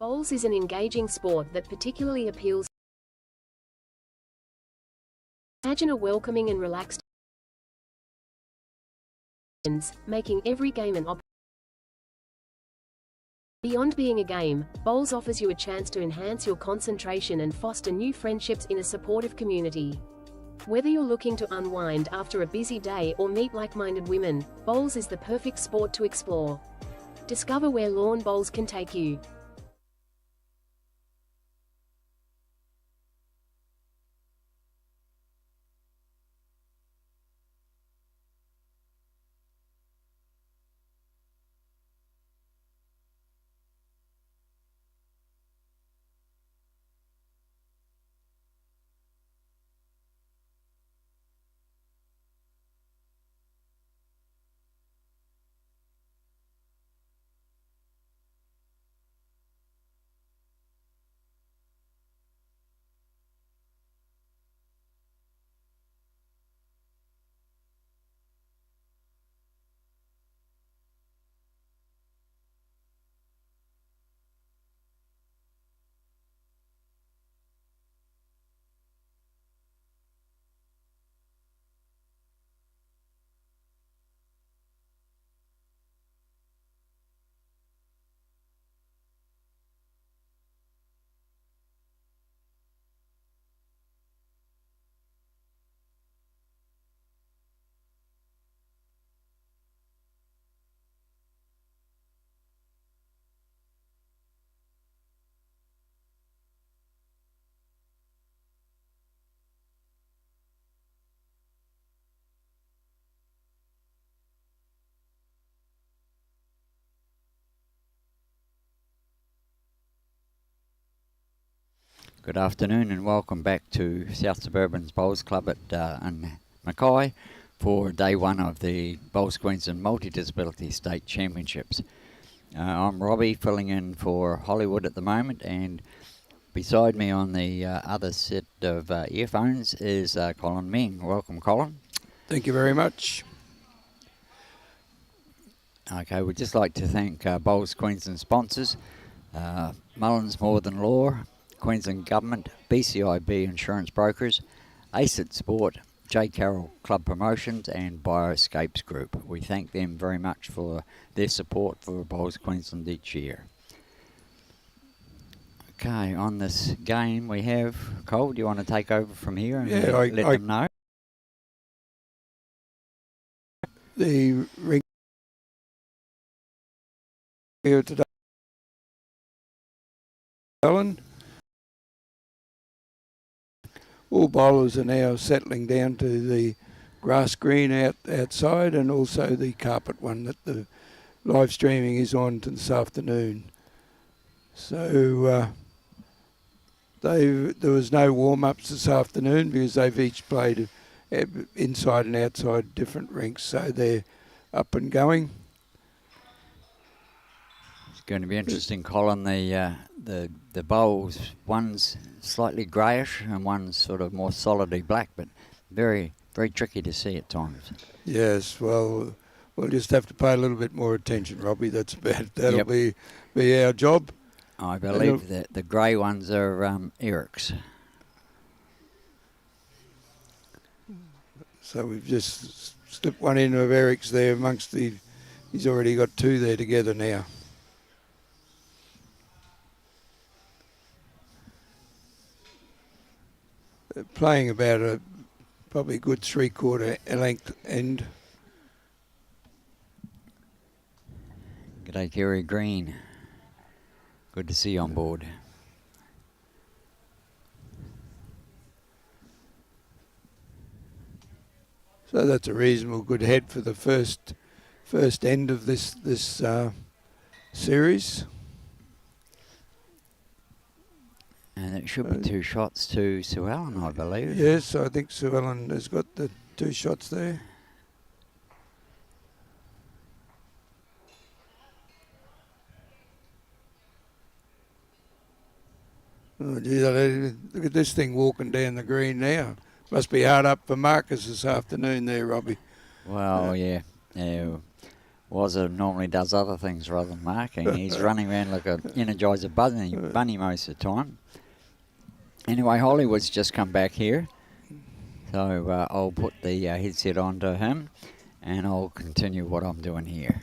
Bowls is an engaging sport that particularly appeals. Imagine a welcoming and relaxed making every game an Beyond being a game, bowls offers you a chance to enhance your concentration and foster new friendships in a supportive community. Whether you're looking to unwind after a busy day or meet like-minded women, bowls is the perfect sport to explore. Discover where lawn bowls can take you. Good afternoon and welcome back to South Suburban's Bowls Club at Mackay for day one of the Bowls Queensland Multi-Disability State Championships. I'm Robbie, filling in for Hollywood at the moment, and beside me on the other set of earphones is Colin Ming. Welcome, Colin. Thank you very much. Okay, we'd just like to thank Bowls Queensland sponsors, Mullins More Than Law, Queensland Government, BCIB Insurance Brokers, ACID Sport, J. Carroll Club Promotions and Bioscapes Group. We thank them very much for their support for Bowls Queensland each year. Okay, on this game we have, Cole, do you want to take over from here and let them know? The ring here today, Alan. All bowlers are now settling down to the grass green outside and also the carpet one that the live streaming is on to this afternoon. So there was no warm-ups this afternoon because they've each played inside and outside different rinks, so they're up and going. It's going to be interesting, Colin. The bowls, one's slightly greyish and one's sort of more solidly black, but very, very tricky to see at times. Yes, well, we'll just have to pay a little bit more attention, Robbie. That'll be our job. I believe that the grey ones are Eric's. So we've just slipped one in of Eric's there amongst he's already got two there together now. Playing about a probably good 3/4 length end. G'day, Kerry Green. Good to see you on board. So that's a reasonable good head for the first end of this series. And it should be 2 shots to Suellen, I believe. Yes, I think Suellen has got the 2 shots there. Oh, gee, look at this thing walking down the green now. Must be hard up for Marcus this afternoon there, Robbie. Well, yeah. Wazza normally does other things rather than marking. He's running around like an Energizer bunny most of the time. Anyway, Hollywood's just come back here, so I'll put the headset onto him, and I'll continue what I'm doing here.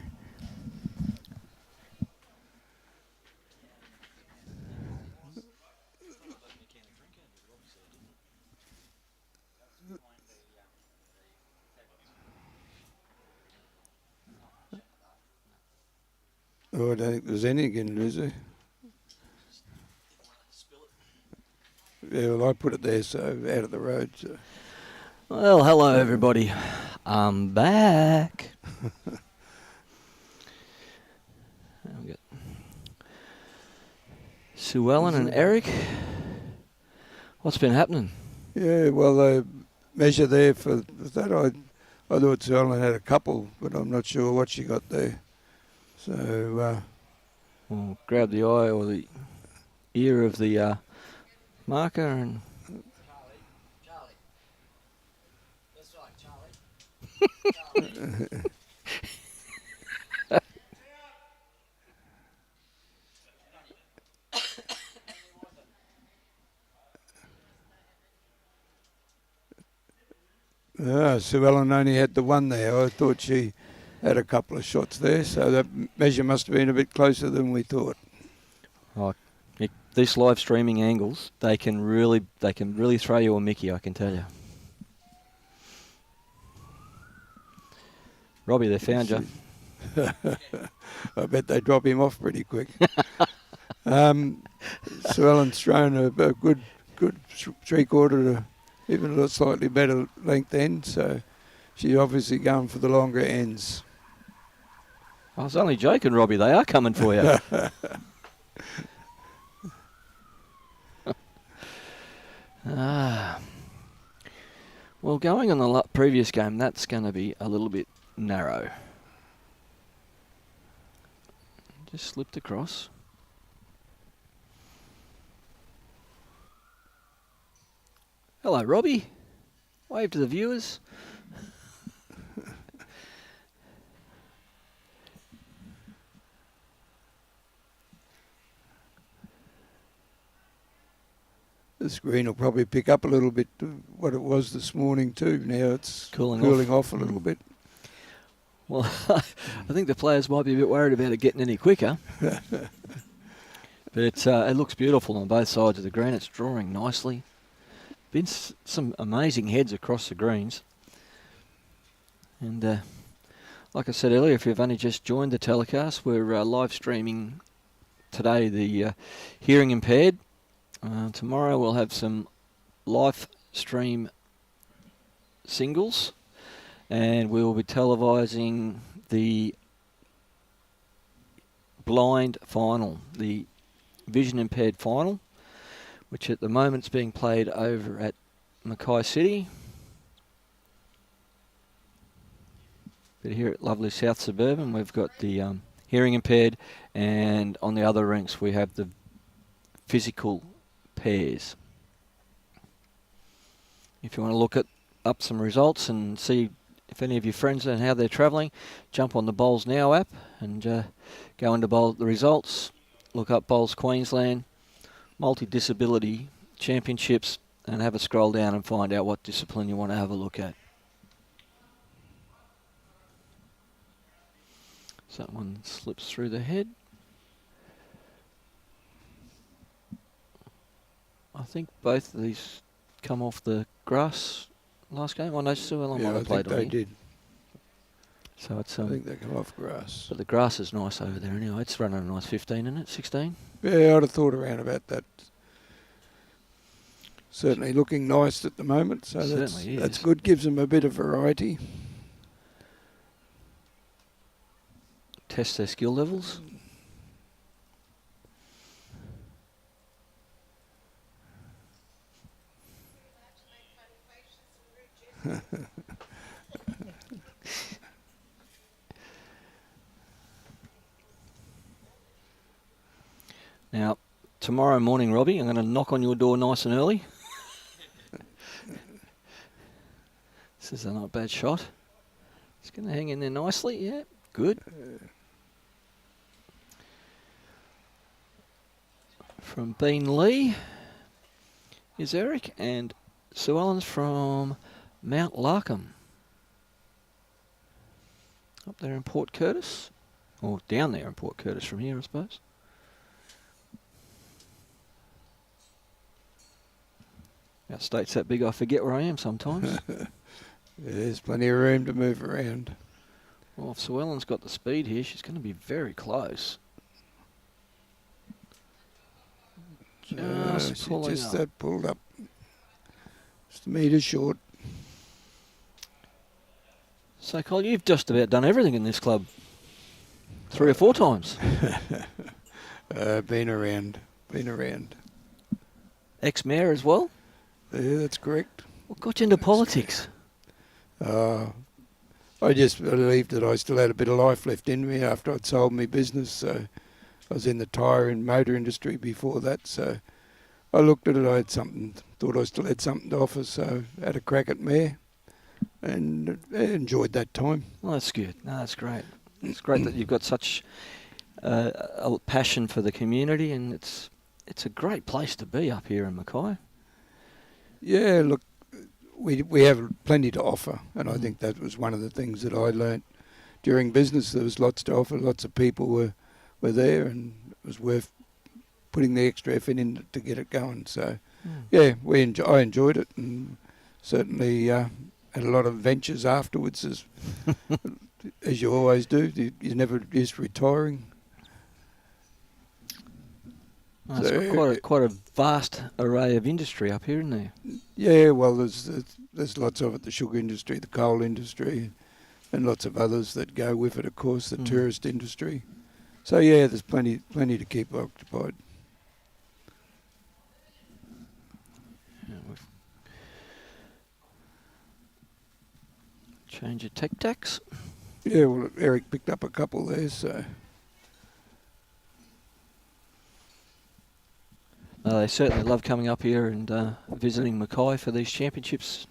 Oh, I don't think there's any again, is there? Yeah, well, I put it there, so out of the road. So. Well, hello everybody. I'm back. We got Suellen and Eric. What's been happening? Yeah, well, the measure there for that, I thought Suellen had a couple, but I'm not sure what she got there. So, We'll grab the eye or the ear of the marker and. Charlie. That's right, Charlie. Suellen only had the one there. I thought she had a couple of shots there, so that measure must have been a bit closer than we thought. Oh, these live streaming angles, they can really throw you a Mickey, I can tell you. Robbie, they found you. I bet they drop him off pretty quick. Suellen's thrown a good 3/4 to even a slightly better length end, so she's obviously going for the longer ends. I was only joking, Robbie. They are coming for you. Well, going on the previous game, that's going to be a little bit narrow. Just slipped across. Hello, Robbie. Wave to the viewers. This green will probably pick up a little bit to what it was this morning too. Now it's Cooling off a little bit. Well, I think the players might be a bit worried about it getting any quicker. But it looks beautiful on both sides of the green. It's drawing nicely. Been some amazing heads across the greens. And like I said earlier, if you've only just joined the telecast, we're live streaming today the hearing impaired. Tomorrow we'll have some live stream singles, and we'll be televising the blind final, the vision impaired final, which at the moment is being played over at Mackay City. But here at lovely South Suburban, we've got the hearing impaired, and on the other rinks we have the physical pairs. If you want to look up some results and see if any of your friends and how they're travelling, jump on the Bowls Now app and go into the results, look up Bowls Queensland Multi-Disability Championships and have a scroll down and find out what discipline you want to have a look at. So that one slips through the head. I think both of these come off the grass last game. I know Suellen might have played on they here. did. So it's I think they come off grass. but the grass is nice over there anyway. It's running a nice 15, isn't it? 16? Yeah, I'd have thought around about that. Certainly looking nice at the moment, so Certainly that's is. good. Gives them a bit of variety. Test their skill levels. Now, tomorrow morning, Robbie, I'm going to knock on your door nice and early. This is a not bad shot. It's going to hang in there nicely, yeah. Good. From Bean Lee is Eric, and Suellen's from Mount Larkham. Up there in Port Curtis, or down there in Port Curtis from here, I suppose. Our state's that big I forget where I am sometimes. There's plenty of room to move around. Well, if Suellen's got the speed here, she's going to be very close. Just pulling just up. pulled up. Just a metre short. So, Cole, you've just about done everything in this club 3 or 4 times. Been around. Ex-mayor as well? Yeah, that's correct. What got you into politics? I just believed that I still had a bit of life left in me after I'd sold my business. So I was in the tyre and motor industry before that. So I looked at it, I had something, thought I still had something to offer. So I had a crack at mayor and enjoyed that time. Well, that's good. No, that's great. It's great that you've got such a passion for the community, and it's a great place to be up here in Mackay. Yeah, look, we have plenty to offer, and I think that was one of the things that I learnt during business. There was lots to offer, lots of people were there, and it was worth putting the extra effort in to get it going. So, yeah, I enjoyed it, and certainly had a lot of ventures afterwards, as you always do. You're never just retiring. Oh, it's quite a vast array of industry up here, isn't there? Yeah, well, there's lots of it, the sugar industry, the coal industry, and lots of others that go with it, of course, the tourist industry. So, yeah, there's plenty to keep occupied. Yeah, we've change of tech tax. Yeah, well, Eric picked up a couple there, so... They certainly love coming up here and visiting Mackay for these championships.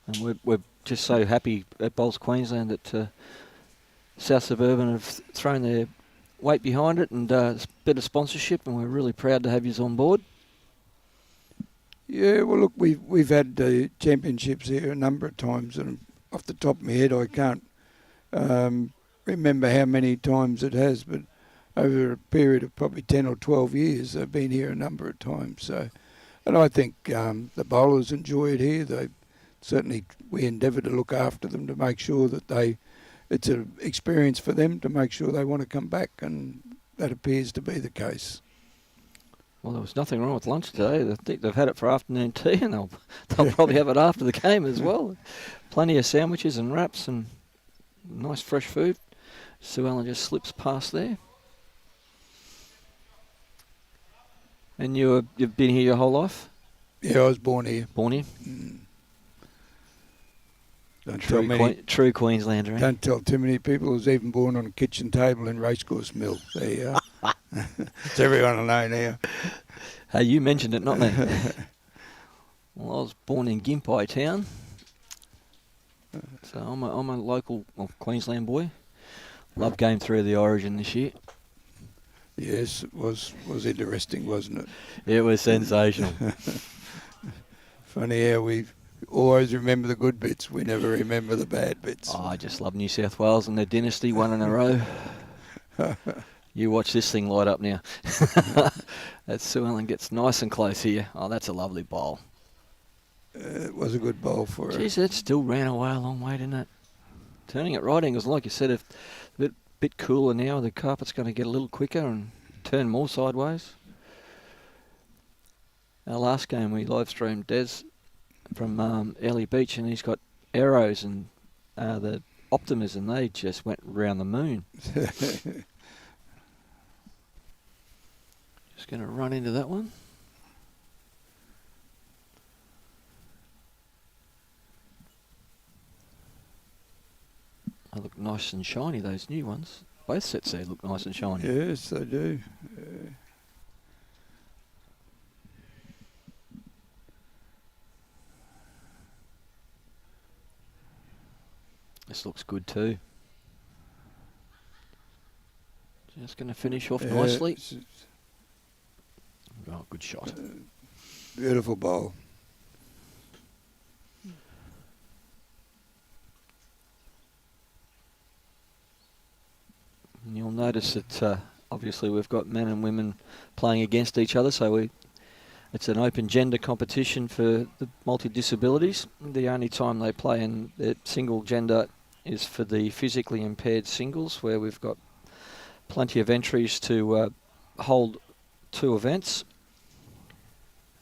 And we're just so happy at Bowls Queensland that South Suburban have thrown their weight behind it and a bit of sponsorship, and we're really proud to have you on board. Yeah, well, look, we've had championships here a number of times, and off the top of my head, I can't remember how many times it has, but over a period of probably 10 or 12 years, they've been here a number of times. So, and I think the bowlers enjoy it here. We endeavour to look after them to make sure that it's an experience for them to make sure they want to come back, and that appears to be the case. Well, there was nothing wrong with lunch today. I think they've had it for afternoon tea, and they'll probably have it after the game as well. Plenty of sandwiches and wraps and nice fresh food. Suellen just slips past there. And you've been here your whole life? Yeah, I was born here. Born here? True Queenslander, eh? Don't tell too many people. I was even born on a kitchen table in Racecourse Mill. There you are. So everyone will know now. Hey, you mentioned it, not me. Well, I was born in Gympie town. So I'm a local Queensland boy. Love Game 3 of the Origin this year. Yes, it was interesting, wasn't it? It was sensational. Funny how we always remember the good bits. We never remember the bad bits. Oh, I just love New South Wales and their dynasty, one in a row. You watch this thing light up now. That Suellen gets nice and close here. Oh, that's a lovely bowl. It was a good bowl for her. Geez, that still ran away a long way, didn't it? Turning at right angles, like you said, if a bit cooler now, the carpet's going to get a little quicker and turn more sideways. Our last game, we live streamed Des from Early Beach, and he's got arrows and the Optimas, and they just went round the moon. Just going to run into that one. They look nice and shiny, those new ones. Both sets there look nice and shiny. Yes, they do. This looks good too. Just going to finish off nicely. It's Oh, good shot. beautiful bowl. And you'll notice that obviously we've got men and women playing against each other, so it's an open gender competition for the multi-disabilities. The only time they play in the single gender is for the physically impaired singles, where we've got plenty of entries to hold 2 events.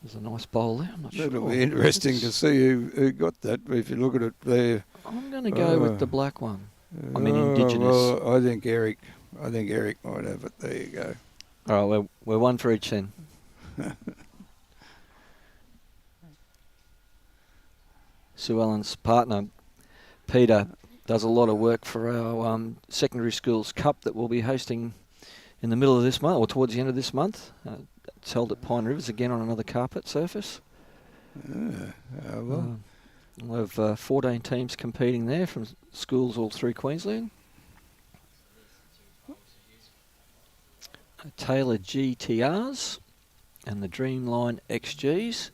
There's a nice bowl there. I'm not sure. It'll be interesting to see who got that. If you look at it there, I'm going to go with the black one. I mean, Indigenous. Well, I think Eric might have it. There you go. All right, we're one for each then. Suellen's partner, Peter, does a lot of work for our secondary schools cup that we'll be hosting in the middle of this month, or towards the end of this month. It's held at Pine Rivers again on another carpet surface. Well, We'll have 14 teams competing there from schools all through Queensland. Taylor GTRs and the Dreamline XGs.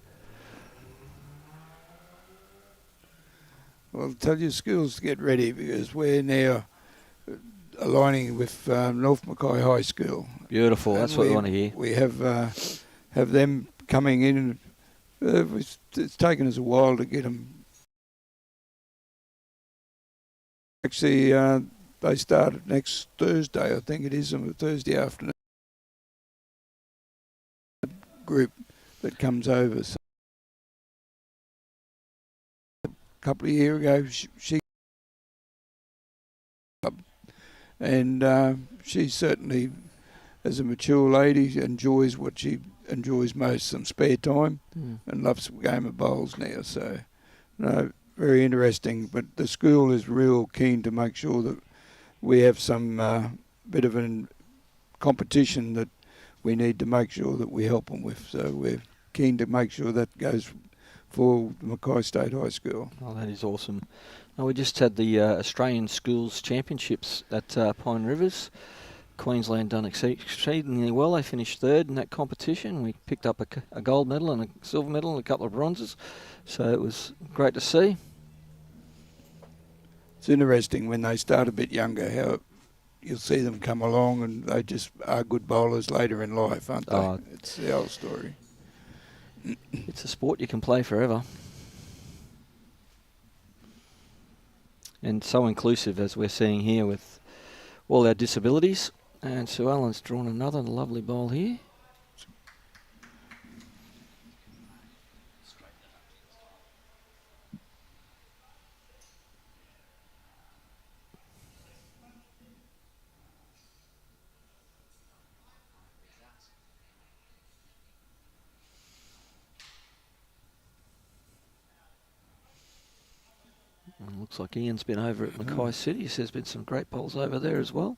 well, tell your schools to get ready because we're now aligning with North Mackay High School. Beautiful, that's what we want to hear. We have them coming in. It's taken us a while to get them. Actually, they start next Thursday, I think it is, on a Thursday afternoon. Group that comes over. So a couple of years ago, she and she certainly, as a mature lady, enjoys what she enjoys most, some spare time, and loves a game of bowls now. So, no, very interesting. But the school is real keen to make sure that we have some bit of a competition that we need to make sure that we help them with. So we're keen to make sure that goes for Mackay State High School. Oh, that is awesome. Now, we just had the Australian Schools Championships at Pine Rivers. Queensland done exceedingly well. They finished 3rd in that competition. We picked up a gold medal and a silver medal and a couple of bronzes. So it was great to see. It's interesting when they start a bit younger how you'll see them come along and they just are good bowlers later in life, aren't they? Oh, it's the old story. It's a sport you can play forever. And so inclusive, as we're seeing here with all our disabilities. And Suellen's drawn another lovely bowl here. And looks like Ian's been over at Mackay City. He says there's been some great bowls over there as well.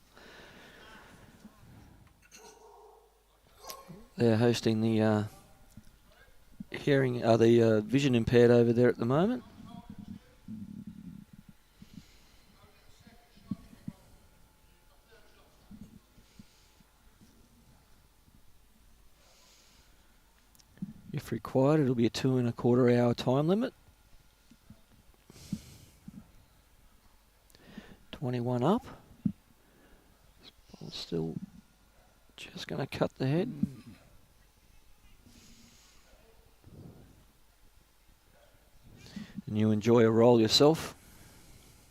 They're hosting the vision impaired over there at the moment. If required, it'll be a 2.25 hour time limit. 21 up. Still just going to cut the head. And you enjoy a roll yourself?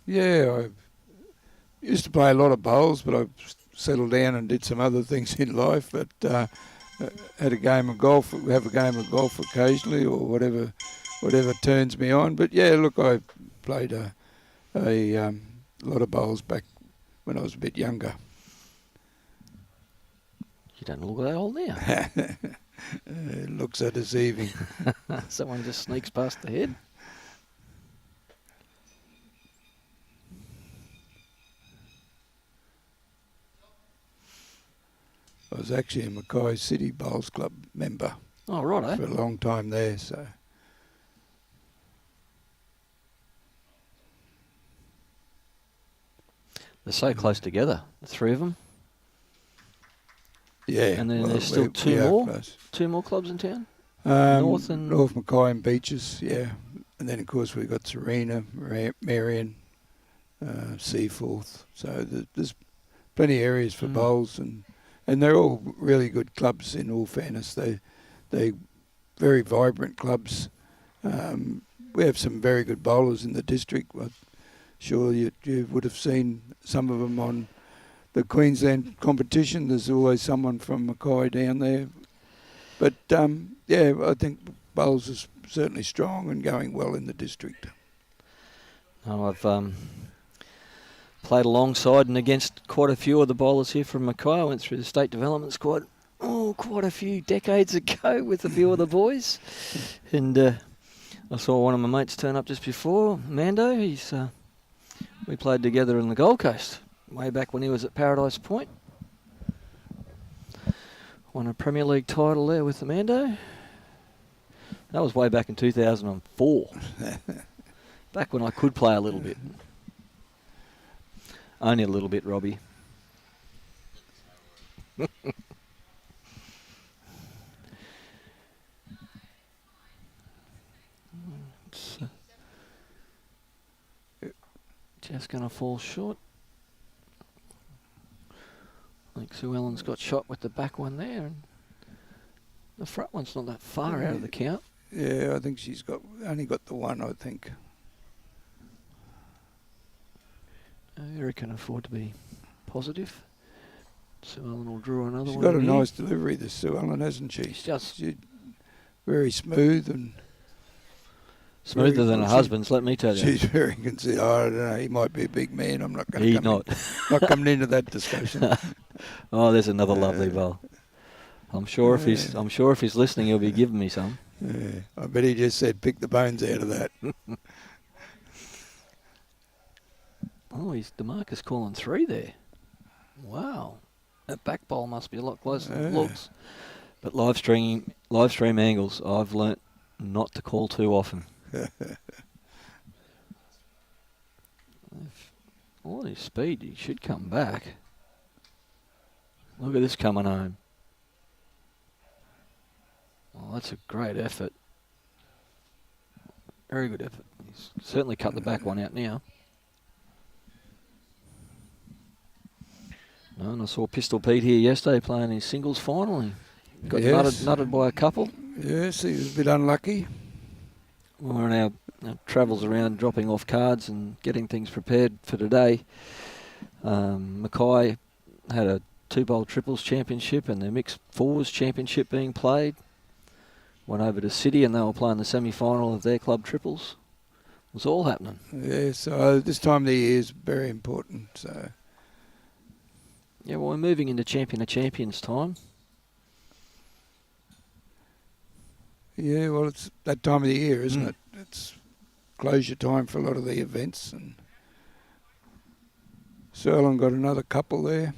Yeah, I used to play a lot of bowls, but I've settled down and did some other things in life. But had a game of golf. We have a game of golf occasionally, or whatever turns me on. But yeah, look, I played a lot of bowls back when I was a bit younger. You don't look that old now. It looks so deceiving. Someone just sneaks past the head. I was actually a Mackay City Bowls Club member. Oh, right, for a long time there, so. They're so close together, the three of them. Yeah. And then well, there's still we two are more? close. Two more clubs in town? North and... Mackay and Beaches, yeah. And then, of course, we've got Serena, Marion, Seaforth. So there's plenty of areas for bowls, and they're all really good clubs, in all fairness. They're very vibrant clubs. We have some very good bowlers in the district. I'm sure you would have seen some of them on the Queensland competition. There's always someone from Mackay down there. But, yeah, I think bowls is certainly strong and going well in the district. Oh, I've played alongside and against quite a few of the bowlers here from Mackay. I went through the state development squad quite a few decades ago with a few of the boys. And I saw one of my mates turn up just before, Mando. We played together in the Gold Coast way back when he was at Paradise Point. Won a Premier League title there with the Mando. That was way back in 2004. Back when I could play a little bit. Only a little bit, Robbie. Just going to fall short. I think Suellen's got shot with the back one there. And the front one's not that far out of the count. Yeah, I think she's only got the one, I think. Eric can afford to be positive. Suellen will draw another one. She's got a here. nice delivery, this Suellen, hasn't she? She's very smooth and smoother than her husband's, let me tell you. She's very considerate. I don't know. He might be a big man. I'm not going to come not coming into that discussion. Oh, there's another lovely bowl. I'm sure if he's listening, he'll be giving me some. Yeah, I bet he just said, pick the bones out of that. Oh, he's DeMarcus calling 3 there. Wow. That back bowl must be a lot closer than it looks. But live stream angles, I've learnt not to call too often. All his speed, he should come back. Look at this coming home. Oh, that's a great effort. Very good effort. He's certainly cut the back one out now. No, and I saw Pistol Pete here yesterday playing his singles final. He got nutted by a couple. Yes, he was a bit unlucky. We were on our travels around dropping off cards and getting things prepared for today. Mackay had a 2-bowl triples championship and their mixed fours championship being played. Went over to City and they were playing the semi-final of their club triples. It was all happening. Yeah, so this time of the year is very important. So. Yeah, well, we're moving into Champion of Champions time. Yeah, well, it's that time of the year, isn't it? It's closure time for a lot of the events. And Suellen got another couple there.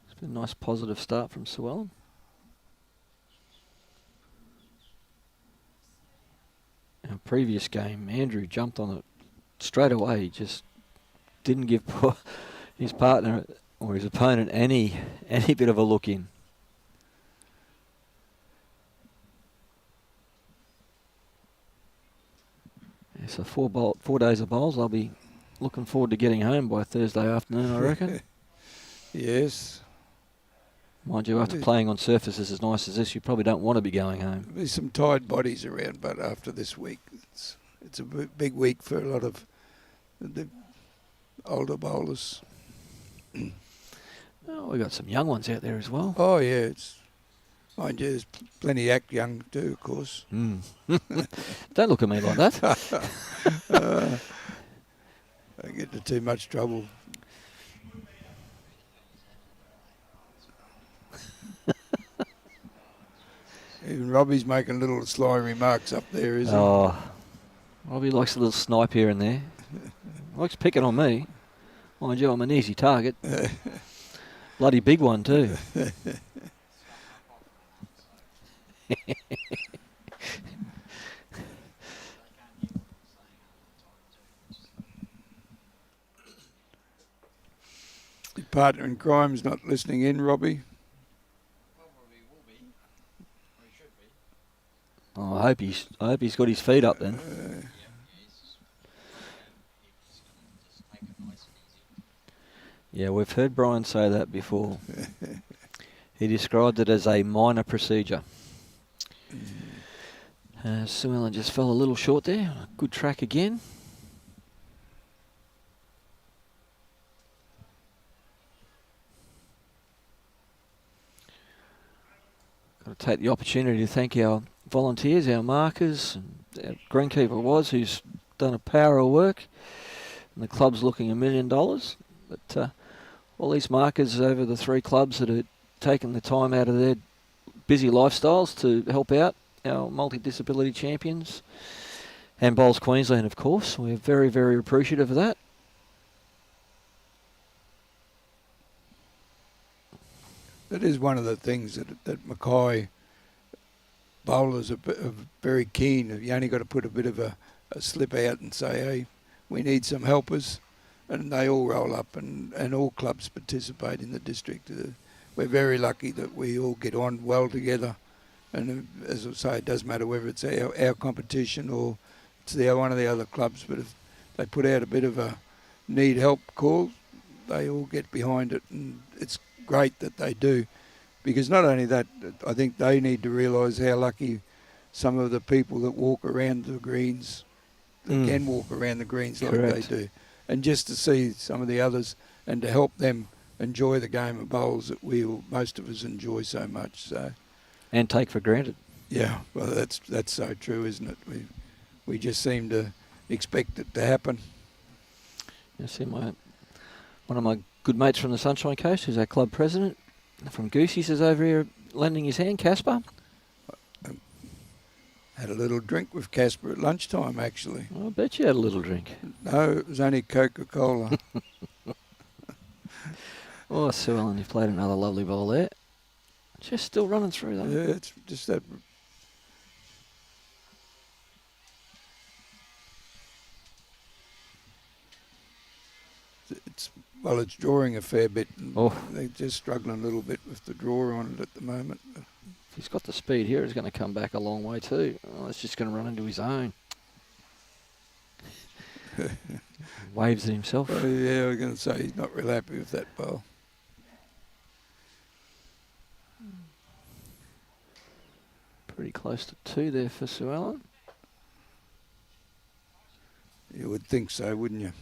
It's been a nice positive start from Suellen. In a previous game, Andrew jumped on it straight away. He just didn't give his partner or his opponent any bit of a look in. Yeah, so 4 days of bowls. I'll be looking forward to getting home by Thursday afternoon, I reckon. Yes. Mind you, after playing on surfaces as nice as this, you probably don't want to be going home. There's some tired bodies around, but after this week, it's a big week for a lot of the older bowlers. Oh, we got some young ones out there as well. Oh yeah, mind you, there's plenty act young too, of course. Don't look at me like that. I get into too much trouble. Even Robbie's making little sly remarks up there, isn't he? Oh, Robbie likes a little snipe here and there. Likes picking on me. Mind you, I'm an easy target. Bloody big one too. partner in crime's not listening in, Robbie. Oh, I hope he's got his feet up then. Yeah, we've heard Brian say that before. He described it as a minor procedure. Suellen just fell a little short there. Good track again. Got to take the opportunity to thank our volunteers, our markers, and our greenkeeper who's done a power of work. And the club's looking $1 million. But all these markers over the 3 clubs that are taking the time out of their busy lifestyles to help out our multi-disability champions. And Bowls Queensland, of course. We're very, very appreciative of that. That is one of the things that Mackay bowlers are very keen. You only got to put a bit of a slip out and say, hey, we need some helpers. And they all roll up and all clubs participate in the district. We're very lucky that we all get on well together. And as I say, it doesn't matter whether it's our competition or it's one of the other clubs, but if they put out a bit of a need help call, they all get behind it. And it's great that they do, because not only that, I think they need to realise how lucky some of the people that walk around the greens, that can walk around the greens like they do. And just to see some of the others and to help them enjoy the game of bowls that most of us enjoy so much. So, and take for granted. Yeah, well, that's so true, isn't it? We just seem to expect it to happen. I see one of my good mates from the Sunshine Coast, who's our club president, from Goosey's, is over here lending his hand, Casper. Had a little drink with Casper at lunchtime, actually. I bet you had a little drink. No, it was only Coca-Cola. Oh, Suellen, you've played another lovely ball there. Just still running through, though. Yeah, it's just that. It's drawing a fair bit. They're just struggling a little bit with the draw on it at the moment. If he's got the speed here, he's going to come back a long way too. Oh, it's just going to run into his own. Waves at himself. Well, yeah, we're going to say he's not real happy with that bowl. Pretty close to 2 there for Suellen. You would think so, wouldn't you?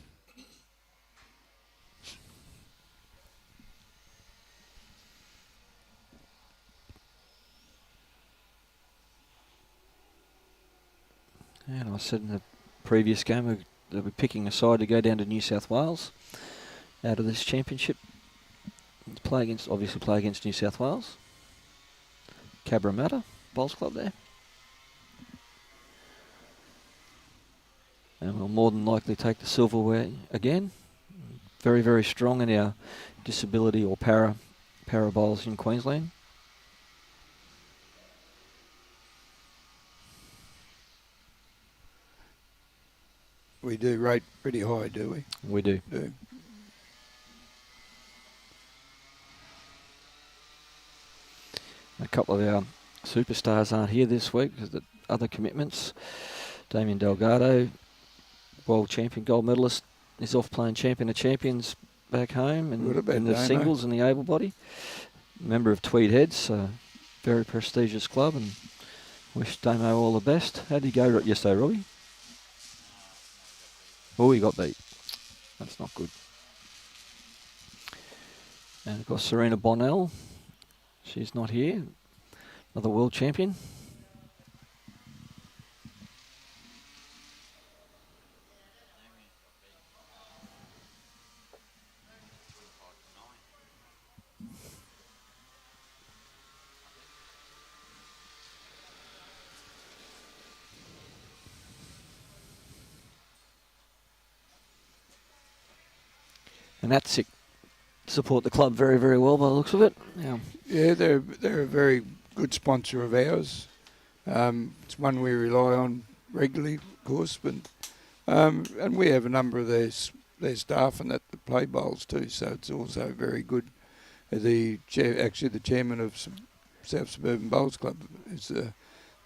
And I said in the previous game they'll be picking a side to go down to New South Wales out of this championship. Play against New South Wales. Cabramatta, Bowls Club there. And we'll more than likely take the silverware again. Very, very strong in our disability or para bowls in Queensland. We do rate pretty high, do we? We do. A couple of our superstars aren't here this week because of other commitments. Damien Delgado, world champion, gold medalist, is off playing champion of champions back home and in the singles and the able body. Member of Tweed Heads, a very prestigious club, and wish Damo all the best. How did he go yesterday, Robbie? Oh, he got beat. That's not good. And of course, Serena Bonnell. She's not here. Another world champion. And that's it. Support the club very, very well by the looks of it. Yeah, they're a very good sponsor of ours. It's one we rely on regularly, of course, but and we have a number of their their staff and that play bowls too. So it's also very good. The chairman of South Suburban Bowls Club is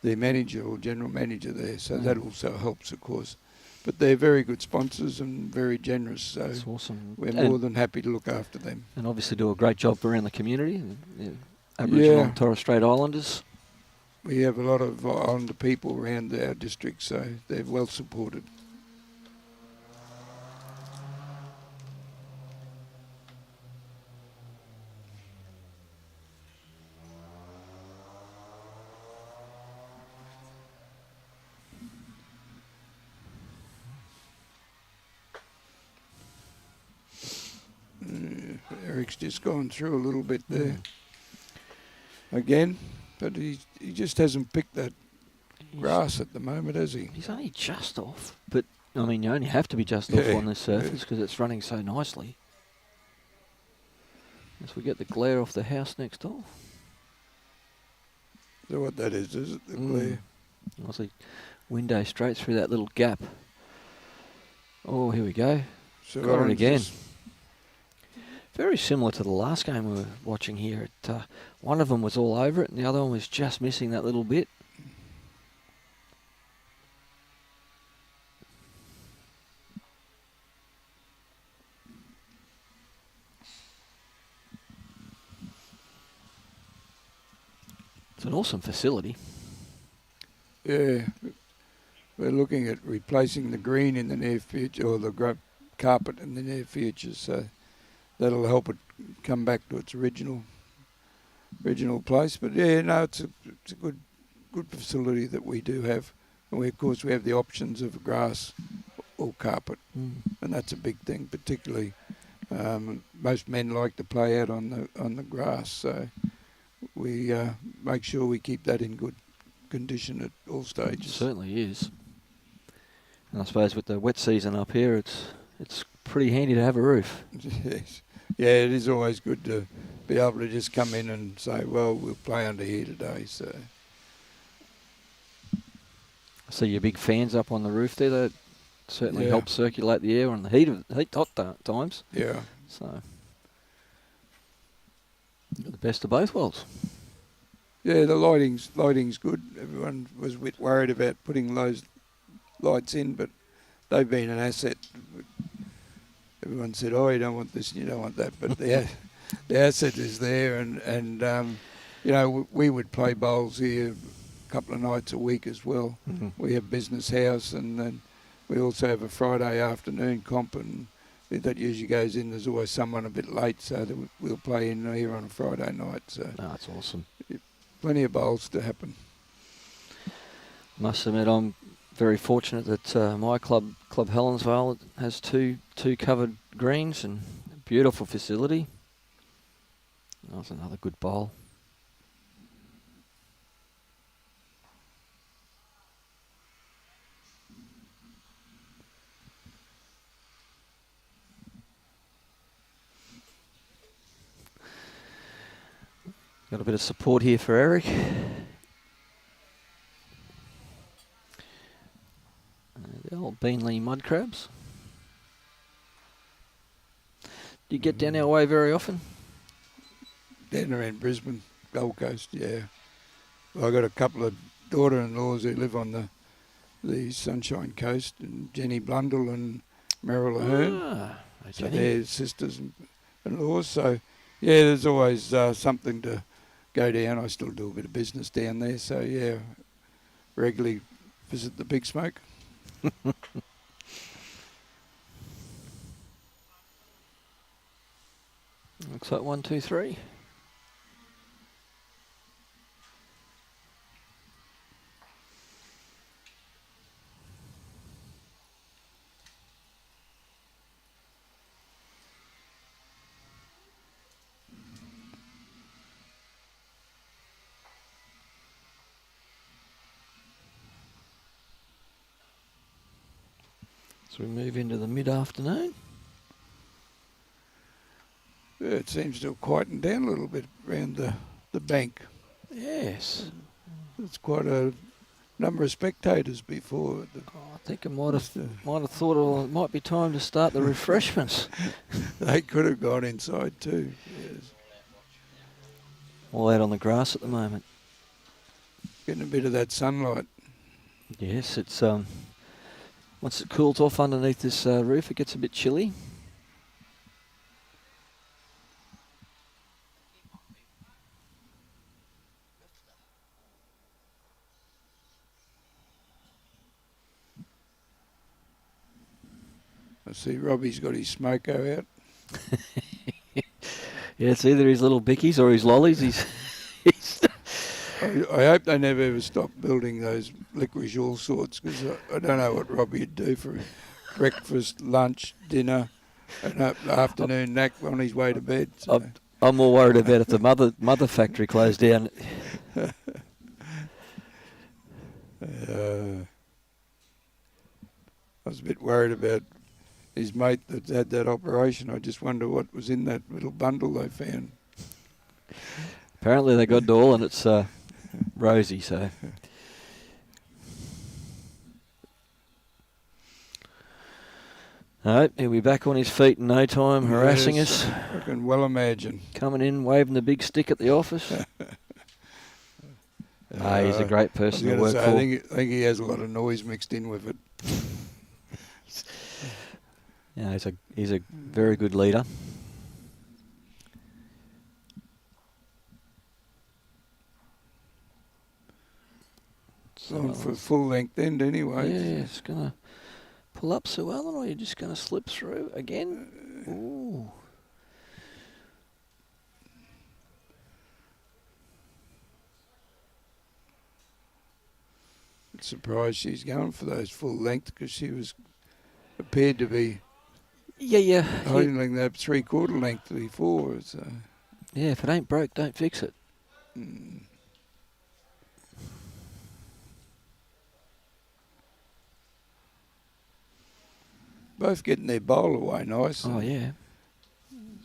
the manager or general manager there. So that also helps, of course. But they're very good sponsors and very generous. So that's awesome. we're more than happy to look after them. And obviously do a great job around the community, Aboriginal and Torres Strait Islanders. We have a lot of Islander people around our district, so they're well supported. Eric's just gone through a little bit there again, but he just hasn't picked that grass at the moment, has he? He's only just off, but I mean, you only have to be just off on this surface because it's running so nicely. As we get the glare off the house next door. So what that is it? The glare? Nicely window straight through that little gap. Oh, here we go. So got it again. Very similar to the last game we were watching here. One of them was all over it and the other one was just missing that little bit. It's an awesome facility. Yeah, we're looking at replacing the green in the near future, or the carpet in the near future, so that'll help it come back to its original place. But yeah, no, it's a good facility that we do have, and of course we have the options of grass or carpet, and that's a big thing. Particularly, most men like to play out on the grass, so we make sure we keep that in good condition at all stages. It certainly is. And I suppose with the wet season up here, it's pretty handy to have a roof. Yes. Yeah, it is always good to be able to just come in and say, well, we'll play under here today. So I see your big fans up on the roof there. That certainly Yeah. helps circulate the air on the hot times. yeah, So you've got the best of both worlds. yeah, the lighting's good. Everyone was a bit worried about putting those lights in, but they've been an asset. Everyone said, "Oh, you don't want this, and you don't want that," but the asset is there, and you know, we would play bowls here a couple of nights a week as well. We have business house, and then we also have a Friday afternoon comp, and that usually goes in. There's always someone a bit late, so that we'll play in here on a Friday night. So That's awesome. plenty of bowls to happen. Must admit, I'm very fortunate that my club Helensvale has two covered greens and a beautiful facility. That's another good bowl. Got a bit of support here for Eric. The old Beanley mud crabs. Do you get down our way very often? Down around Brisbane, Gold Coast, yeah. Well, I got a couple of daughter-in-laws who live on the Sunshine Coast, and Jenny Blundell and Meryl Ahern. So they're sisters-in-laws. So yeah, there's always something to go down. I still do a bit of business down there, so yeah, regularly visit the Big Smoke. Looks like 1, 2, 3. So we move into the mid-afternoon. Yeah, it seems to have quietened down a little bit around the bank. Yes. It's quite a number of spectators before. I think I might have thought, oh, it might be time to start the refreshments. They could have gone inside too. Yes. All out on the grass at the moment. Getting a bit of that sunlight. Yes, it's once it cools off underneath this roof, it gets a bit chilly. I see Robbie's got his smoko out. Yeah, it's either his little bickies or his lollies. He's I hope they never ever stop building those licorice all sorts, because I don't know what Robbie would do for breakfast, lunch, dinner, and afternoon nap on his way to bed. So. I'm more worried about if the mother factory closed down. I was a bit worried about his mate that had that operation. I just wonder what was in that little bundle they found. Apparently they got it all, and it's rosy, so. No, he'll be back on his feet in no time, harassing us. I can well imagine. Coming in, waving the big stick at the office. He's a great person to work for. I think he has a lot of noise mixed in with it. Yeah, he's a very good leader. Going for full length end anyway. Yeah, it's going to pull up Suellen, or you're just going to slip through again? Ooh. Surprised she's going for those full length, because she appeared to be holding that 3/4 length before. So. Yeah, if it ain't broke, don't fix it. Both getting their bowl away nice. Oh, yeah.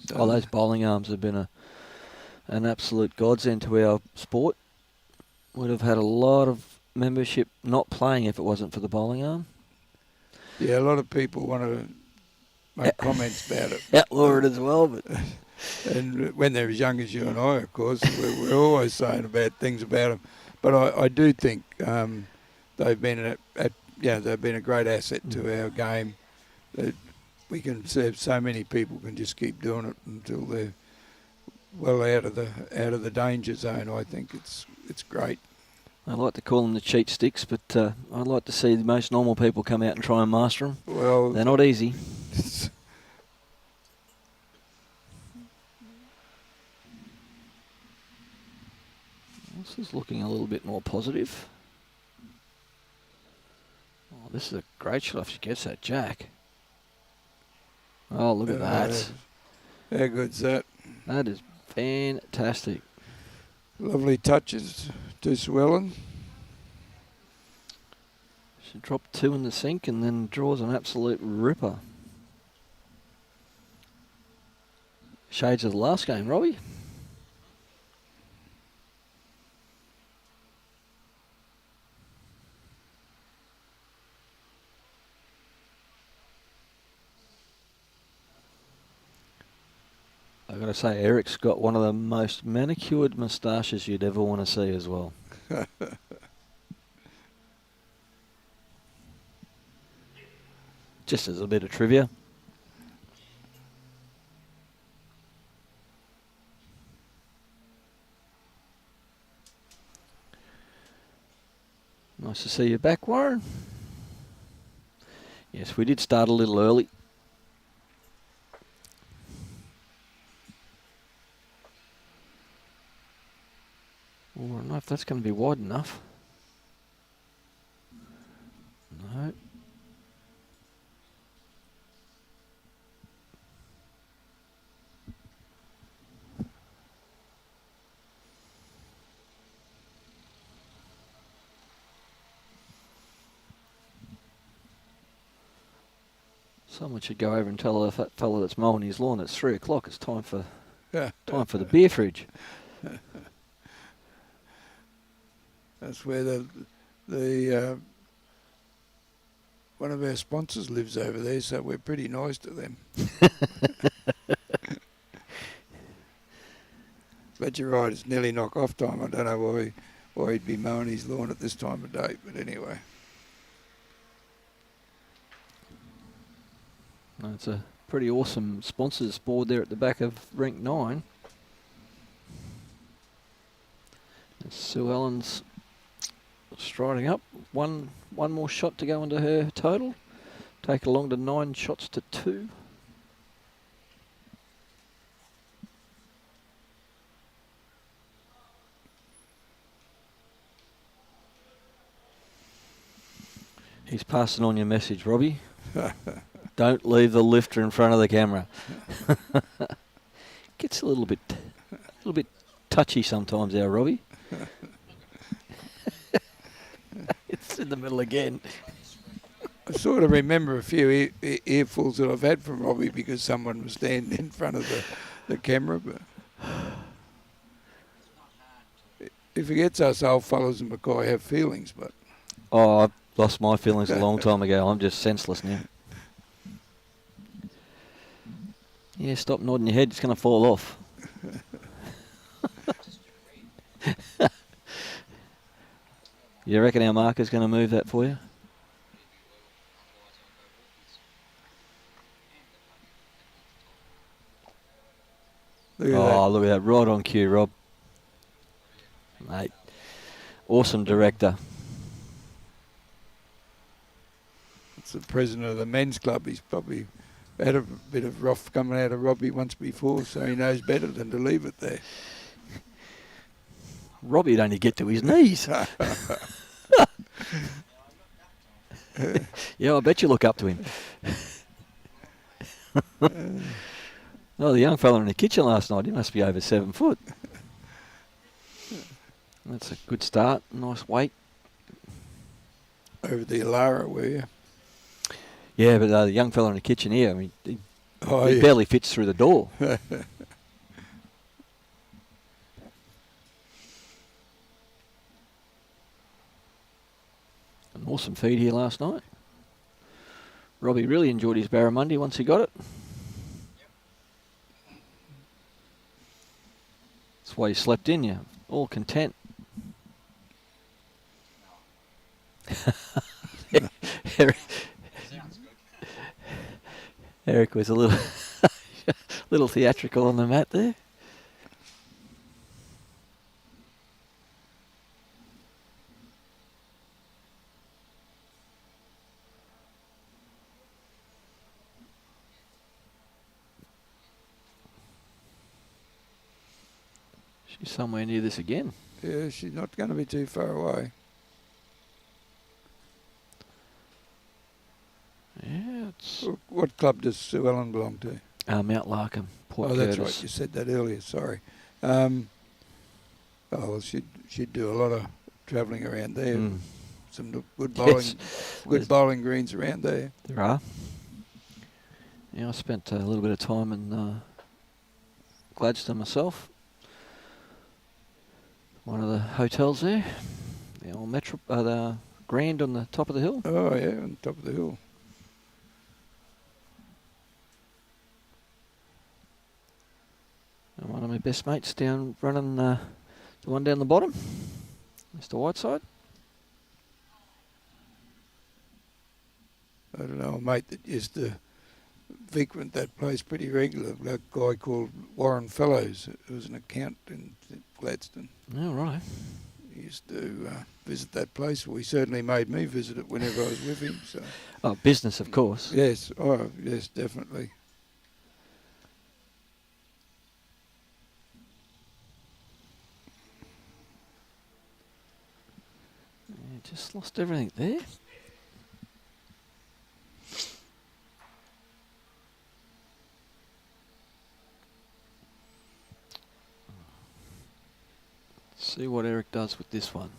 So those bowling arms have been an absolute godsend to our sport. Would have had a lot of membership not playing if it wasn't for the bowling arm. Yeah, a lot of people want to make comments about it. Outlaw it as well, but... And when they're as young as you and I, of course, we're always saying things about them. But I do think they've been they've been a great asset to our game. That we can see so many people can just keep doing it until they're well out of the danger zone. I think it's great. I like to call them the cheat sticks, but I'd like to see the most normal people come out and try and master them. Well, they're not easy. This is looking a little bit more positive. Oh, this is a great shot if she gets that jack. Oh, look at that. How good's that? That is fantastic. Lovely touches to Suellen. She dropped 2 in the sink and then draws an absolute ripper. Shades of the last game, Robbie. I've got to say, Eric's got one of the most manicured moustaches you'd ever want to see as well. Just as a bit of trivia. Nice to see you back, Warren. Yes, we did start a little early. I don't know if that's going to be wide enough. No. Someone should go over and tell the fat fella that's mowing his lawn it's 3 o'clock. It's time for the beer fridge. That's where the one of our sponsors lives over there, so we're pretty nice to them. But you're right, it's nearly knock-off time. I don't know why he'd be mowing his lawn at this time of day, but anyway. It's a pretty awesome sponsors board there at the back of rank 9. Suellen's striding up. One more shot to go into her total. Take along to 9 shots to 2. He's passing on your message, Robbie. Don't leave the lifter in front of the camera. Gets a little bit touchy sometimes, our Robbie. It's in the middle again. I sort of remember a few earfuls that I've had from Robbie because someone was standing in front of the camera. But he forgets us old fellows in Mackay have feelings, but... Oh, I've lost my feelings a long time ago. I'm just senseless now. Yeah, stop nodding your head. It's going to fall off. You reckon our marker's going to move that for you? Look at that. Look at that. Right on cue, Rob. Mate, awesome director. It's the president of the men's club. He's probably had a bit of rough coming out of Robbie once before, so he knows better than to leave it there. Robbie'd only get to his knees. Yeah, I bet you look up to him. Oh, the young fella in the kitchen last night, he must be over 7 foot. That's a good start. Nice weight. Over the Alara, were you? Yeah, but the young fella in the kitchen here, I mean, he Yeah. barely fits through the door. An awesome feed here last night. Robbie really enjoyed his barramundi once he got it. That's why he slept in, you all content. Eric was a little theatrical on the mat there. She's somewhere near this again. Yeah, she's not going to be too far away. Yeah, it's What club does Suellen belong to? Mount Larkham, Port Oh, Curtis. that's right. You said that earlier. Sorry. Well, she'd do a lot of travelling around there. Some good bowling greens around there. There are. Yeah, I spent a little bit of time in Gladstone myself. One of the hotels there. The old the Grand on the top of the hill. Oh yeah, on top of the hill. And one of my best mates down running the one down the bottom, Mr. Whiteside. I don't know, a mate that used to frequent that place pretty regular, a guy called Warren Fellows, who was an accountant in Gladstone. Oh, right. He used to visit that place. Well, he certainly made me visit it whenever I was with him. So. Oh, business, of course. Yes, oh, yes, definitely. Yeah, just lost everything there. See what Eric does with this one.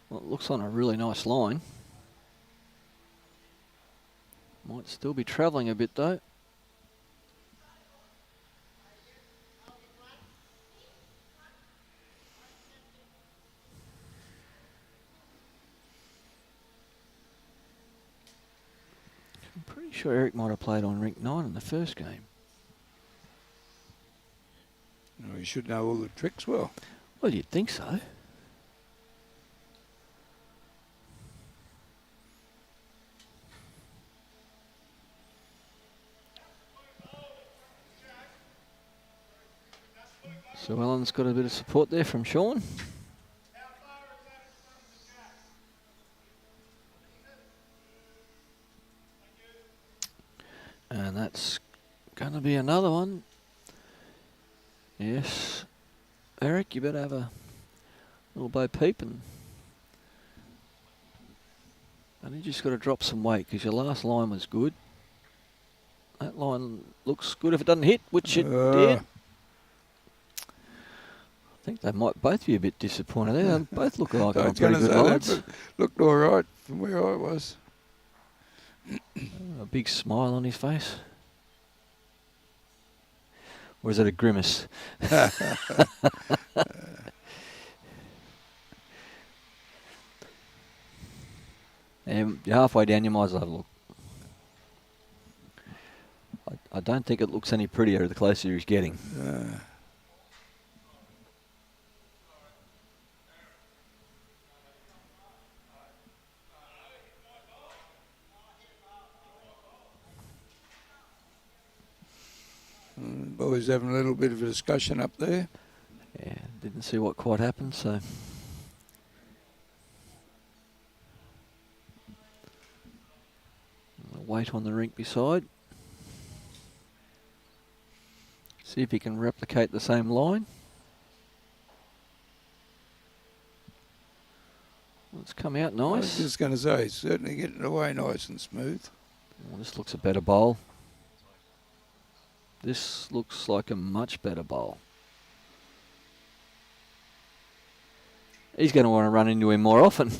Well, it looks on a really nice line. Might still be travelling a bit though. Pretty sure Eric might have played on rink 9 in the first game. You should know all the tricks well. Well, you'd think so. Suellen's got a bit of support there from Sean. And that's going to be another one. Yes. Eric, you better have a little Bo Peep, and you just got to drop some weight because your last line was good. That line looks good if it doesn't hit, which it did. I think they might both be a bit disappointed there. They both look like they're on pretty good lines. Looked all right from where I was. A big smile on his face. Or is it a grimace? And you're halfway down, you might as well have a look. I don't think it looks any prettier the closer he's getting. Boys having a little bit of a discussion up there. Yeah, didn't see what quite happened, so. Wait on the rink beside. See if he can replicate the same line. Well, it's come out nice. I was just going to say, certainly getting away nice and smooth. Well, this looks a better bowl. This looks like a much better bowl. He's going to want to run into him more often.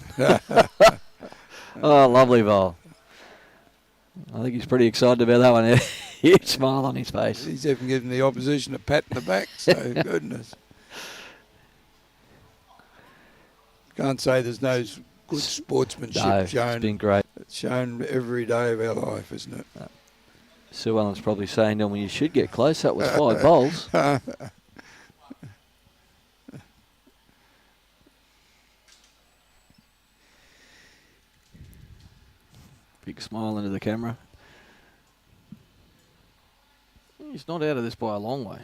Oh, lovely bowl. I think he's pretty excited about that one. Huge smile on his face. He's even giving the opposition a pat in the back, so goodness. Can't say there's no good sportsmanship shown. It's been great. It's shown every day of our life, isn't it? Suellen's probably saying, well, you should get close. That was 5 bowls. Big smile into the camera. He's not out of this by a long way.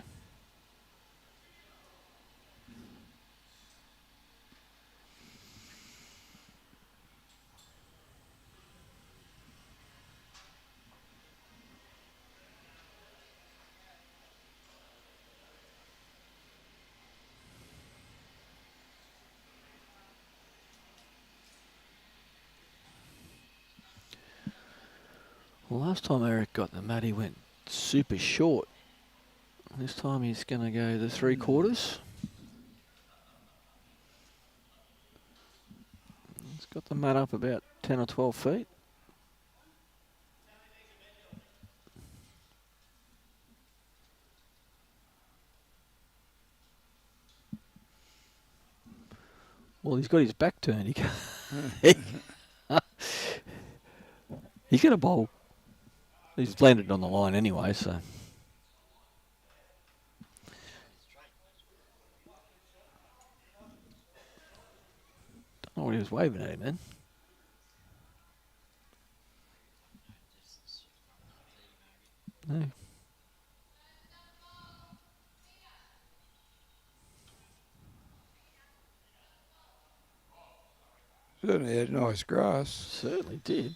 Well, last time Eric got the mat, he went super short. This time he's going to go the 3/4. He's got the mat up about 10 or 12 feet. Well, he's got his back turned. He can't. He's going to bowl. He's landed on the line anyway, so. Don't know what he was waving at him then. No. Certainly had nice grass. Certainly did.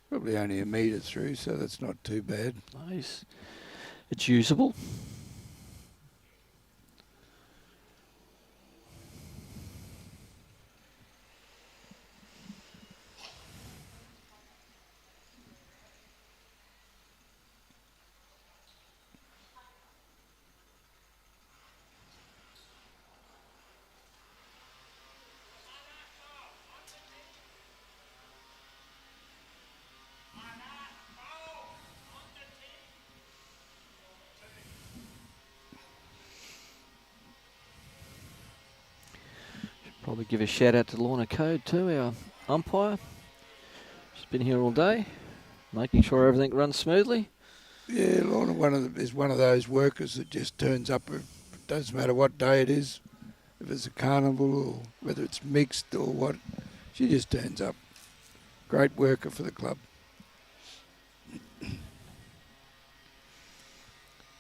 Probably only a metre through, so that's not too bad. Nice. It's usable. Probably give a shout out to Lorna Code too, our umpire. She's been here all day, making sure everything runs smoothly. Yeah, Lorna is one of those workers that just turns up. It doesn't matter what day it is, if it's a carnival or whether it's mixed or what. She just turns up. Great worker for the club.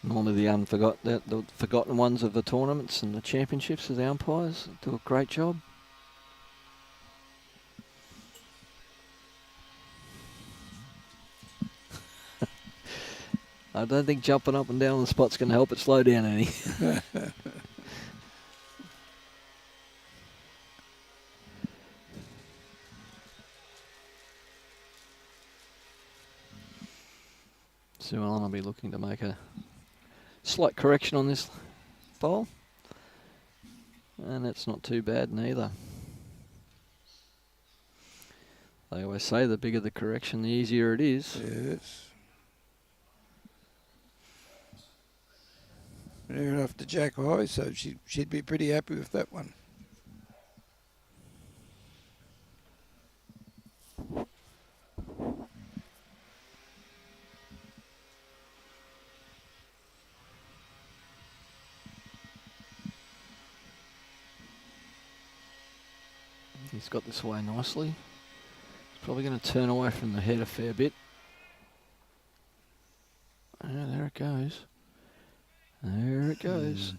Normally the forgotten ones of the tournaments and the championships are the umpires. Do a great job. I don't think jumping up and down on the spot's going to help it slow down any. Suellen will be looking to make a slight correction on this bowl. And it's not too bad neither. They always say the bigger the correction, the easier it is. Yes. Near enough to Jack High, so she'd be pretty happy with that one. He's got this away nicely. He's probably going to turn away from the head a fair bit. Yeah, there it goes. There it goes.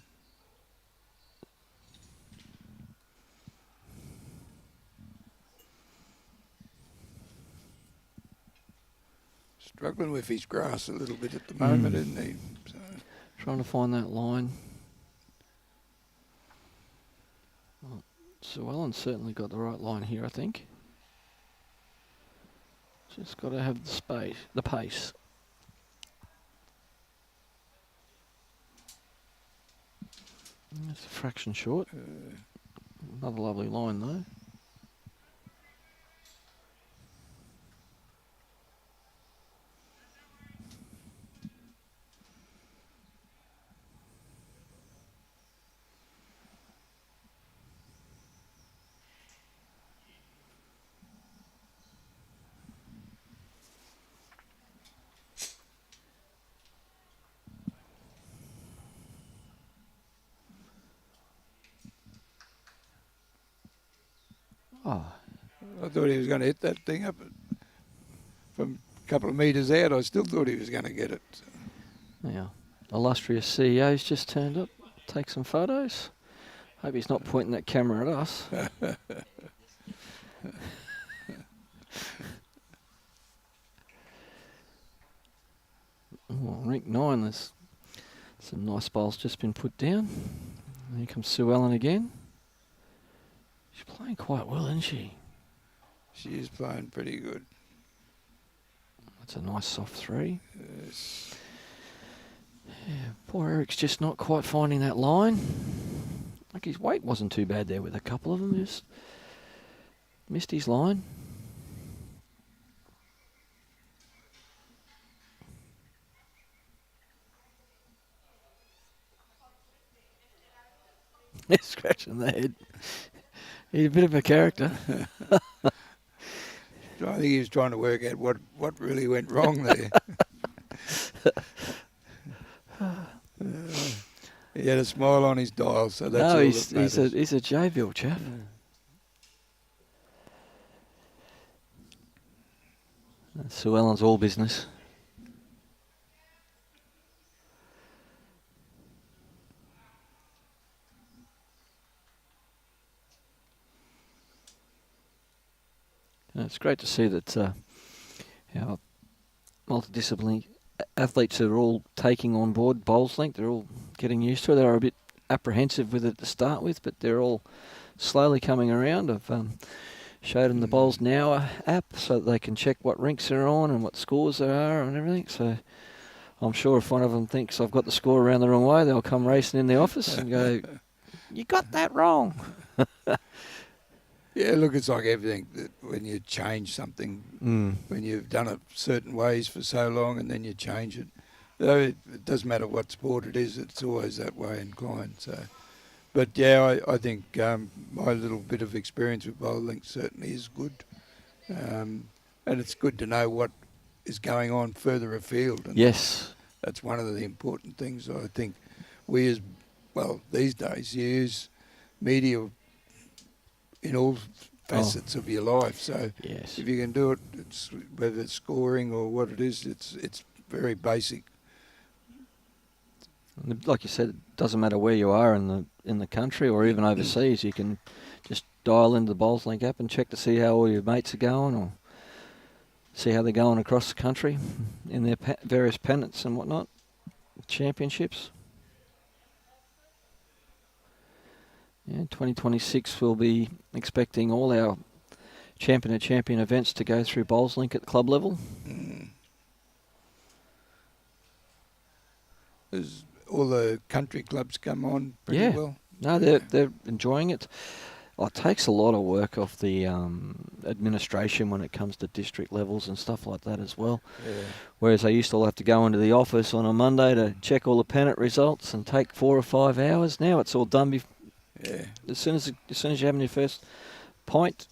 Struggling with his grass a little bit at the moment, isn't he? So. Trying to find that line. Well, Suellen's certainly got the right line here, I think. Just got to have the space, the pace. It's a fraction short. Another lovely line though. Oh, I thought he was going to hit that thing up from a couple of metres out. I still thought he was going to get it. yeah. Illustrious CEO's just turned up. Take some photos. Hope he's not pointing that camera at us. Oh, rank 9, there's some nice bowls just been put down. Here comes Suellen again. She's playing quite well, isn't she? She is playing pretty good. That's a nice soft 3. Yes. Yeah, poor Eric's just not quite finding that line. Like his weight wasn't too bad there with a couple of them, just missed his line. He's scratching the head. He's a bit of a character. I think he was trying to work out what really went wrong there. He had a smile on his dial, so that's all that matters. he's a J-Ville chap. Yeah. Suellen's all business. It's great to see that our multidisciplinary athletes are all taking on board Bowls Link. They're all getting used to it. They were a bit apprehensive with it to start with, but they're all slowly coming around. I've showed them the Bowls Now app so that they can check what rinks they're on and what scores there are and everything. So I'm sure if one of them thinks I've got the score around the wrong way, they'll come racing in the office and go, "You got that wrong." Yeah, look, it's like everything. That when you change something, when you've done it certain ways for so long and then you change it, though it doesn't matter what sport it is, it's always that way inclined. So, But yeah, I think my little bit of experience with bowling certainly is good. And it's good to know what is going on further afield. And Yes. that's one of the important things. I think we these days you use media in all facets of your life. So Yes. if you can do it, whether it's scoring or what it is, it's very basic. Like you said, it doesn't matter where you are in the country or even overseas. You can just dial into the Bowls Link app and check to see how all your mates are going, or see how they're going across the country in their various pennants and whatnot, championships. Yeah, 2026 we'll be expecting all our champion events to go through Bowls Link at club level. There's all the country clubs come on pretty well. No, they're enjoying it. It takes a lot of work off the administration when it comes to district levels and stuff like that as well. Yeah. Whereas I used to have to go into the office on a Monday to check all the pennant results and take 4 or 5 hours. Now it's all done. As soon as you have your first pint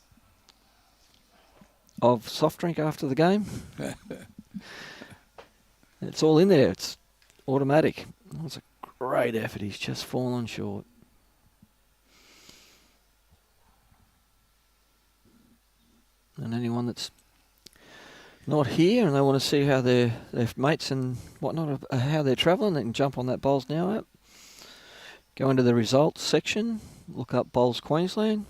of soft drink after the game, it's all in there. It's automatic. That's a great effort. He's just fallen short. And anyone that's not here and they want to see how their mates and whatnot, how they're travelling, they can jump on that Bowls Now app. Go into the results section, look up Bowls Queensland,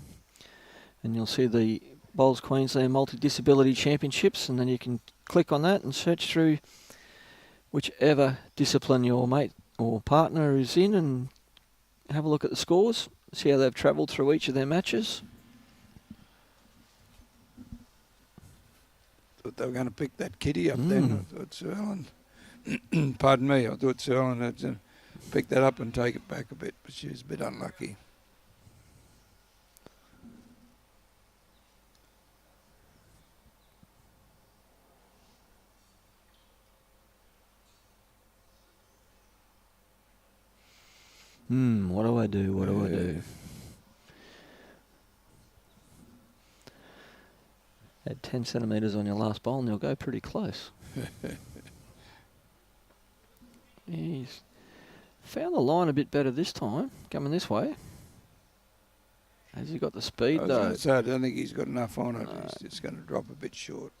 and you'll see the Bowls Queensland Multi-Disability Championships, and then you can click on that and search through whichever discipline your mate or partner is in and have a look at the scores, see how they've travelled through each of their matches. Thought they were going to pick that kitty up then. I thought Suellen, pardon me, I thought Suellen had to pick that up and take it back a bit, but she was a bit unlucky. What do I do? What do I do? Add 10 centimetres on your last bowl and you'll go pretty close. He's found the line a bit better this time, coming this way. Has he got the speed though? I don't think he's got enough on it. He's just going to drop a bit short.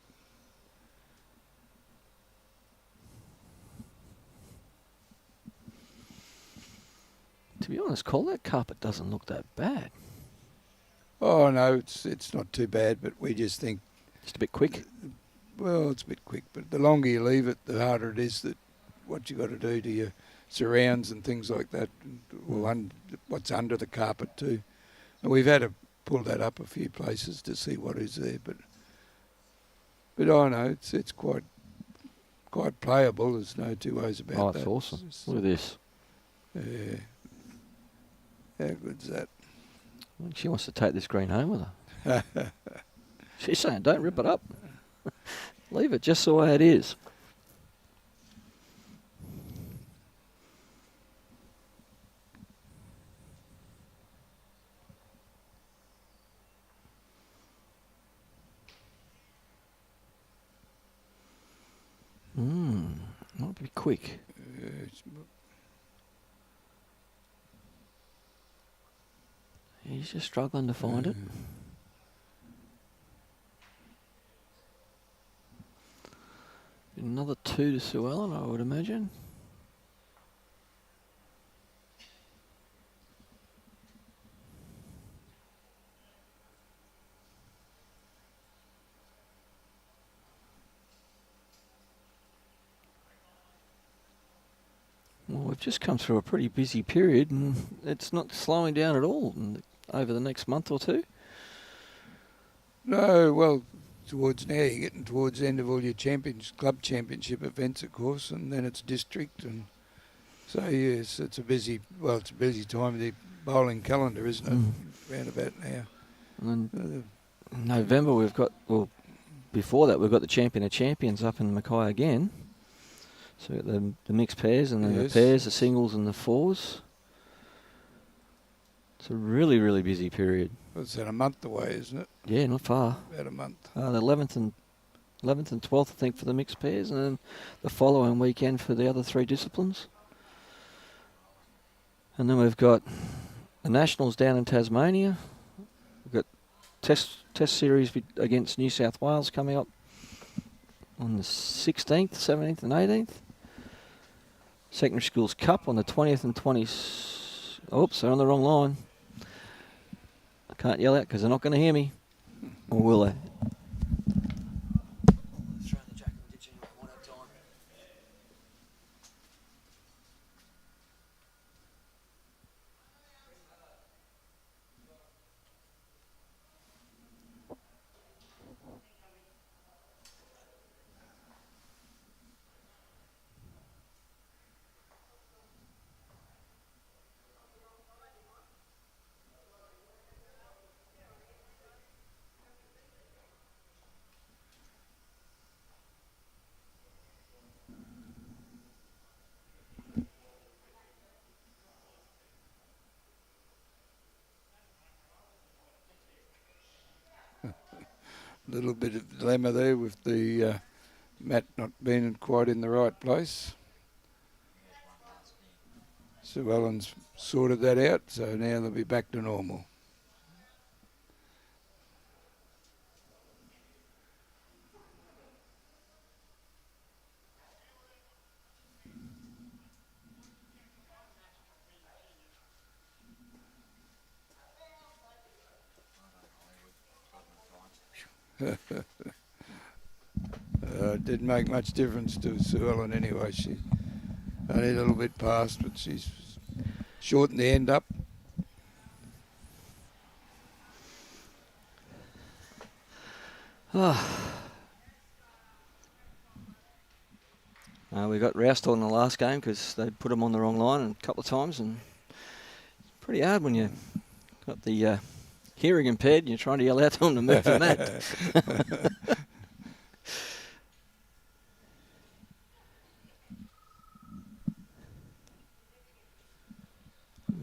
To be honest, Cole, that carpet doesn't look that bad. Oh no, it's not too bad, but we just think Just a bit quick. Well, it's a bit quick, but the longer you leave it, the harder it is that what you got to do to your surrounds and things like that. Well, what's under the carpet too. And we've had to pull that up a few places to see what is there, but I know it's quite playable. There's no two ways about that. Oh, that's awesome. Look at this. Yeah. How good's that? She wants to take this green home with her. She's saying, don't rip it up. Leave it just the way it is. Might be quick. He's just struggling to find it. Another 2 to Suellen, I would imagine. Well, we've just come through a pretty busy period and it's not slowing down at all over the next month or two. No, well, towards now you're getting towards the end of all your club championship events, of course, and then it's district, and so yes, it's a busy time of the bowling calendar, isn't it? Round about now. And then November we've got, well, before that we've got the Champion of Champions up in Mackay again. So we've got the mixed pairs and then the pairs, the singles and the fours. It's a really, really busy period. It's in a month away, isn't it? Yeah, not far. About a month. The 11th and 12th, I think, for the mixed pairs, and then the following weekend for the other 3 disciplines. And then we've got the Nationals down in Tasmania. We've got Test series against New South Wales coming up on the 16th, 17th and 18th. Secondary Schools Cup on the 20th and 20th. Oops, they're on the wrong line. I can't yell out because they're not going to hear me. Or will they? Little bit of dilemma there with the mat not being quite in the right place. Suellen's sorted that out, so now they'll be back to normal. It didn't make much difference to Suellen anyway. She only a little bit past, but she's shortened the end up. We got roused on the last game because they put them on the wrong line a couple of times, and it's pretty hard when you got the hearing impaired and you're trying to yell out to them to move the mat.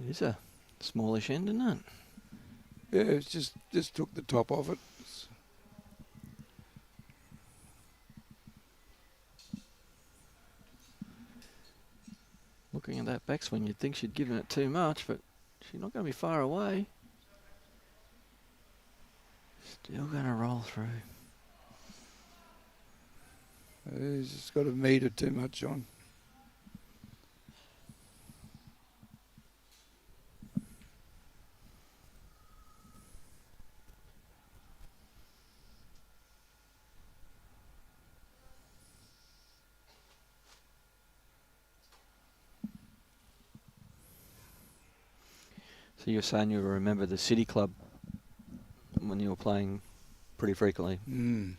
It is a smallish end, isn't it? Yeah, it's just took the top off it. Looking at that backswing, you'd think she'd given it too much, but she's not going to be far away. Still going to roll through. He's just got a metre too much on. So you're saying you remember the City Club when you were playing pretty frequently? Mm.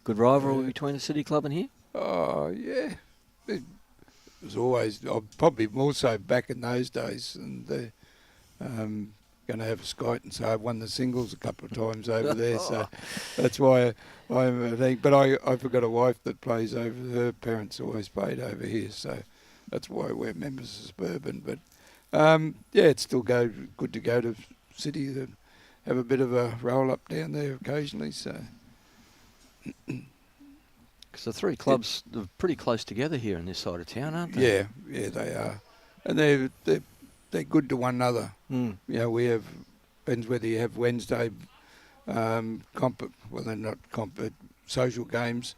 Good rivalry between the City Club and here? Oh, yeah. It was always, probably more so back in those days. And they're going to have a skite, and so I've won the singles a couple of times over there. So that's why I think. But I've got a wife that plays over. Her parents always played over here, so that's why we're members of Suburban. But yeah, it's still good to go to City to have a bit of a roll up down there occasionally. So. Because the 3 clubs are pretty close together here in this side of town, aren't they? Yeah, they are, and they're good to one another. Mm. You know, we have, depends whether you have Wednesday they're not but social games.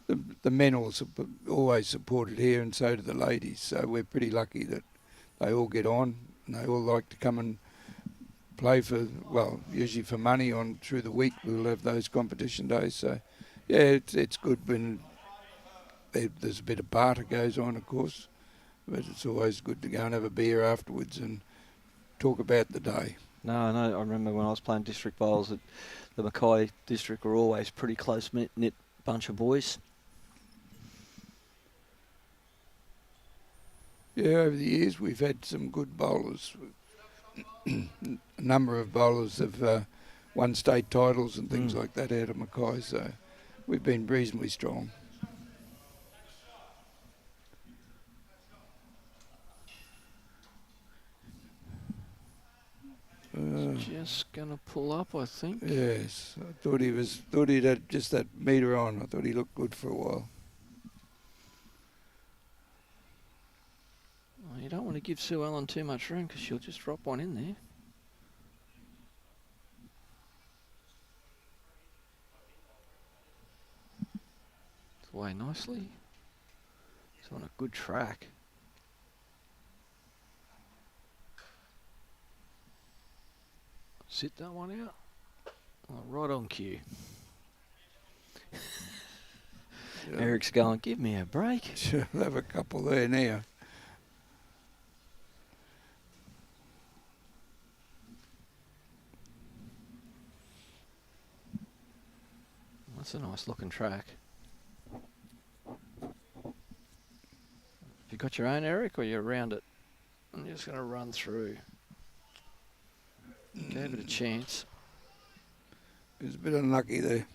The men always supported here, and so do the ladies. So we're pretty lucky that they all get on, and they all like to come and play for, well, usually for money on through the week. We'll have those competition days. So yeah, it's good when there's a bit of barter goes on, of course, but it's always good to go and have a beer afterwards and talk about the day. No, I remember when I was playing district bowls at the Mackay district were always pretty close knit bunch of boys. Yeah, over the years we've had some good bowlers. A number of bowlers have won state titles and things like that out of Mackay, so we've been reasonably strong. Just going to pull up, I think. Yes, I thought he'd had just that metre on. I thought he looked good for a while. Well, you don't want to give Suellen too much room because she'll just drop one in there. It's away nicely. It's on a good track. Sit that one out. Oh, right on cue. Yeah. Eric's going, give me a break. She'll have a couple there now. That's a nice looking track. Have you got your own, Eric, or you're around it? I'm just going to run through. Gave it a chance. He was a bit unlucky there.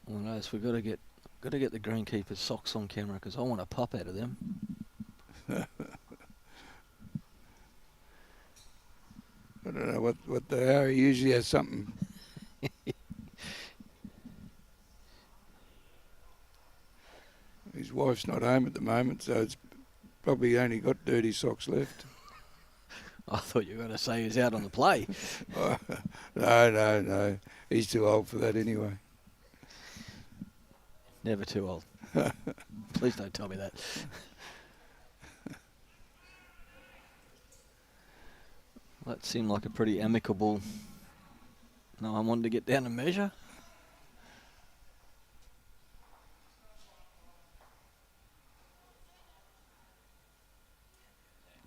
Well, notice we've got to get the greenkeeper's socks on camera because I want to pop out of them. I don't know what they are. He usually has something. His wife's not home at the moment, so it's probably only got dirty socks left. I thought you were going to say he was out on the play. Oh, no. He's too old for that anyway. Never too old. Please don't tell me that. That seemed like a pretty amicable. No one wanted to get down and measure.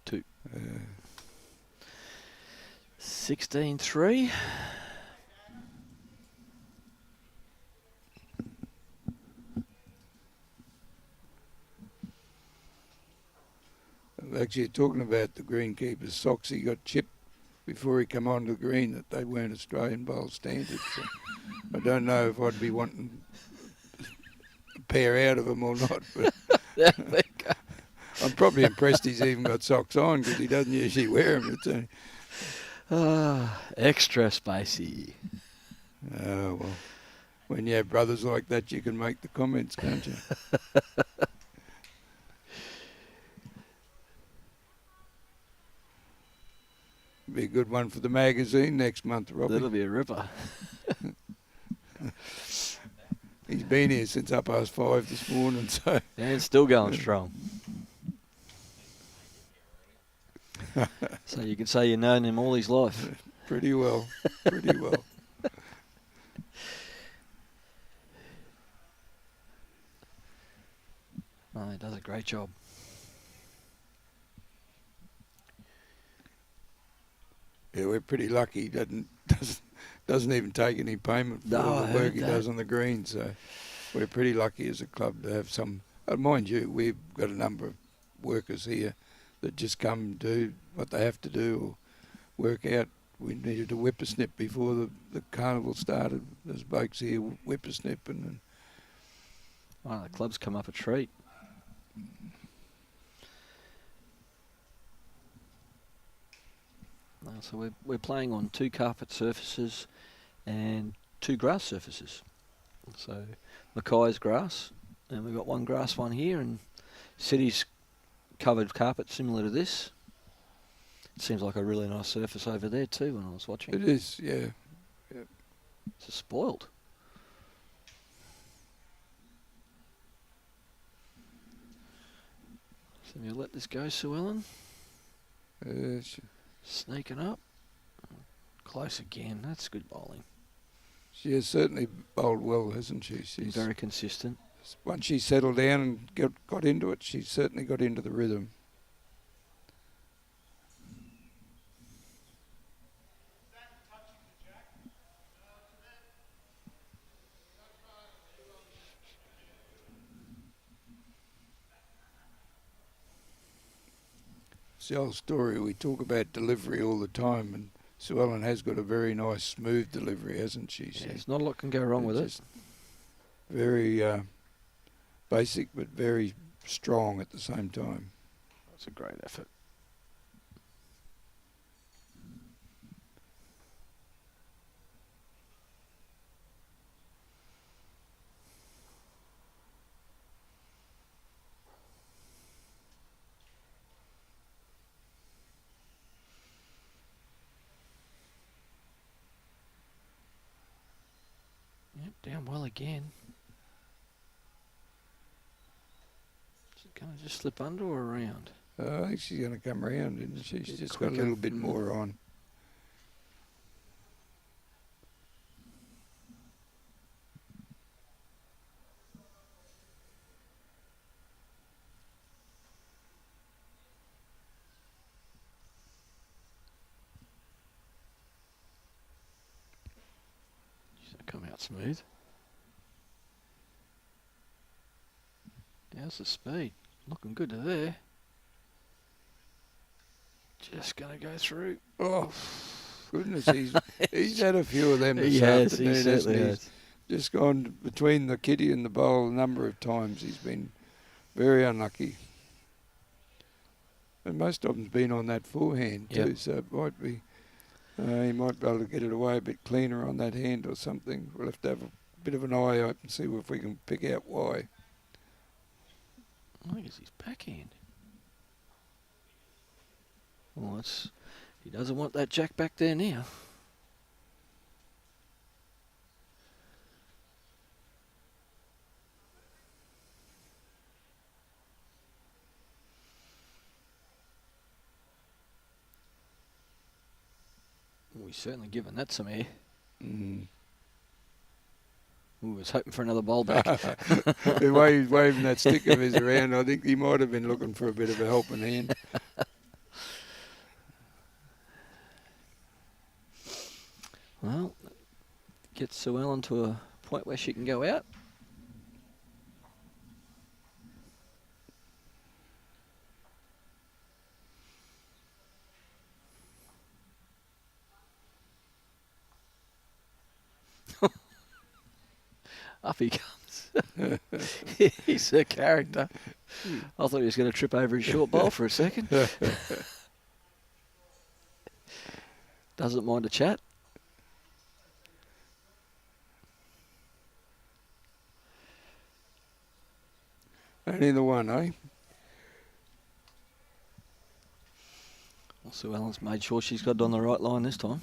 Two. 16-3. Actually, talking about the greenkeeper's socks, he got chipped before he come on the green that they weren't Australian bowl standards. So I don't know if I'd be wanting a pair out of them or not. But I'm probably impressed he's even got socks on because he doesn't usually wear them. Extra spicy. Oh, well, when you have brothers like that, you can make the comments, can't you? Be a good one for the magazine next month, Robbie. That'll be a ripper. He's been here since 5:30 this morning, so. And still going strong. So you could say you've known him all his life. Pretty well. Oh, he does a great job. Yeah, we're pretty lucky. He doesn't even take any payment for all the work he does on the green. So we're pretty lucky as a club to have some. Mind you, we've got a number of workers here that just come and do what they have to do or work out. We needed a whippersnip before the carnival started. There's blokes here whippersnipping. And oh, the club's come up a treat. So we're playing on 2 carpet surfaces and 2 grass surfaces. So Mackay's grass, and we've got 1 grass one here, and City's covered carpet similar to this. It seems like a really nice surface over there too when I was watching. it is, yeah. It's just spoiled. So you let this go, Suellen. Sneaking up. Close again. That's good bowling. She has certainly bowled well, hasn't she? She's very consistent. Once she settled down and got into it, she certainly got into the rhythm. It's the old story. We talk about delivery all the time, and Suellen has got a very nice, smooth delivery, hasn't she? Yeah, there's not a lot can go wrong with it. very basic but very strong at the same time. That's a great effort. Yep, down well again. She's going to just slip under or around? I think she's going to come round, isn't she? She's just got a quicker. little bit more on. She's going to come out smooth. How's the speed? Looking good to there. Just going to go through. Oh, goodness, he's had a few of them this He has, afternoon, he hasn't certainly he? has. Just gone between the kitty and the bowl a number of times. He's been very unlucky. And most of them's been on that forehand too, Yep. so it might be, he might be able to get it away a bit cleaner on that hand or something. We'll have to have a bit of an eye open and see if we can pick out why. I think it's his backhand. Well, he doesn't want that jack back there now. We've certainly given that some air. Mm. We was hoping for another bowl back. The way he's waving that stick of his around, I think he might have been looking for a bit of a helping hand. Well, gets Suellen to a point where she can go out. Up he comes. He's a character. I thought he was going to trip over his short bowl for a second. Doesn't mind a chat. Only the one, eh? Well, Suellen's made sure she's got it on the right line this time.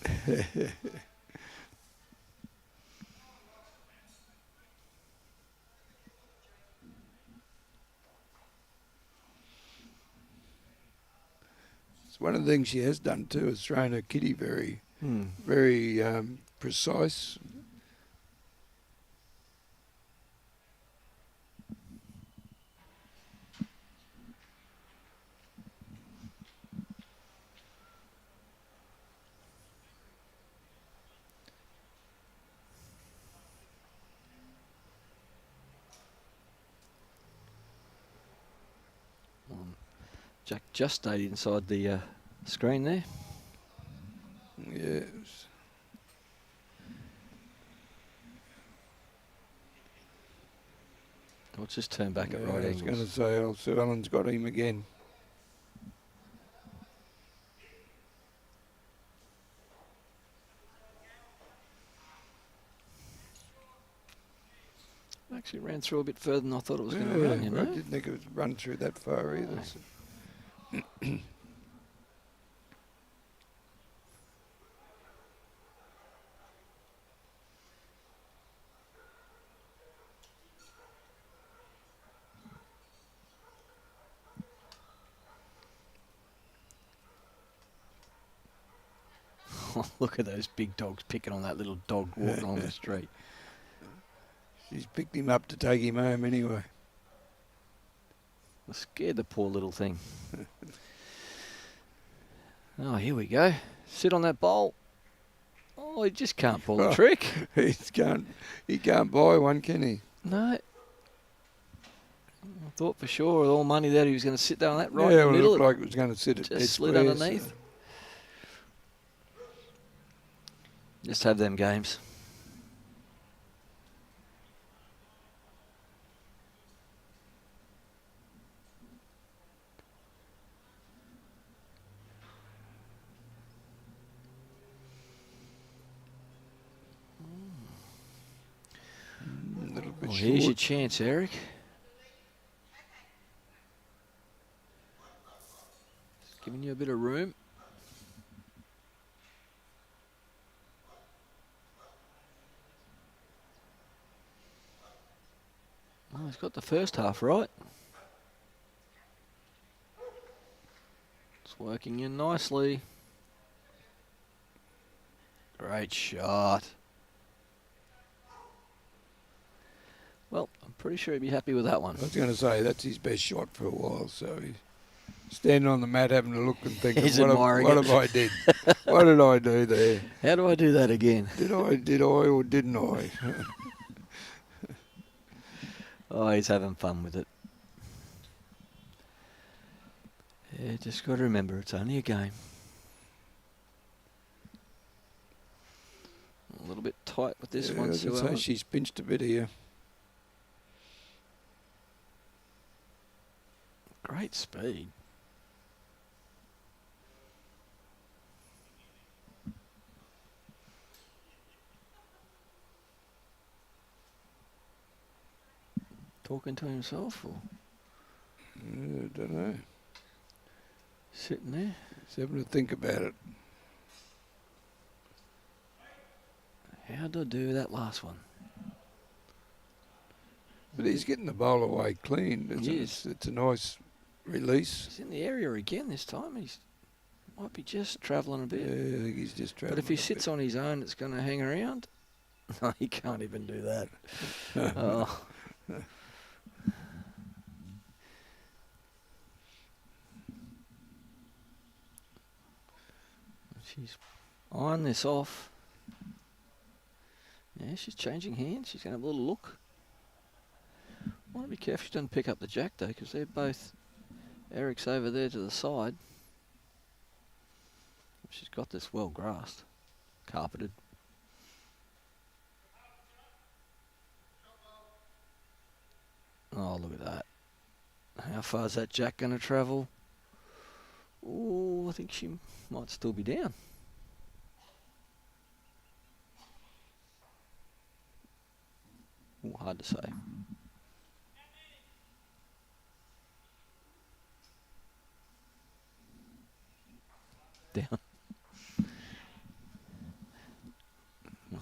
It's one of the things she has done too, is thrown her kitty very, Hmm. very precise. Jack just stayed inside the screen there. Yes. Let's just turn back at Yeah, right I was going to angles. say, Suellen's got him again. Actually ran through a bit further than I thought it was going to Yeah, run, you I know. didn't think it would run through that far either. No. So. Look at those big dogs picking on that little dog walking on the street. She's picked him up to take him home anyway. I scared the poor little thing. Oh, here we go. Sit on that bowl. Oh, he just can't pull the trick. He can't buy one, can he? No. I thought for sure with all money there he was going to sit down on that right yeah, in the well, it middle. looked like it was going to sit at Just dead slid square, underneath. so. Just have them games. here's your short. chance, Eric. Just giving you a bit of room. Oh, he's got the first half right. It's working in nicely. Great shot. Well, I'm pretty sure he'd be happy with that one. I was going to say, that's his best shot for a while, so he's standing on the mat having a look and thinking, He's what admiring have it. I did? What did I do there? How do I do that again? Did I or didn't I? Oh, he's having fun with it. Yeah, just got to remember, it's only a game. A little bit tight with this one, I was going to say, Suellen. she's pinched a bit here. Great speed. Talking to himself or I don't know. sitting there? He's having to think about it. How did I do that last one? But he's getting the bowl away clean. He is. It's a nice release. He's in the area again this time. He's might be just travelling a bit. Yeah, I think he's just travelling. But if he sits on his own, it's going to hang around. No, he can't even do that. Oh. She's eyeing this off. Yeah, she's changing hands. She's going to have a little look. Want to be careful she doesn't pick up the jack, though, because they're both... Eric's over there to the side. She's got this well grassed, carpeted. Oh, look at that. How far is that jack going to travel? Oh, I think she might still be down. Ooh, hard to say. Down.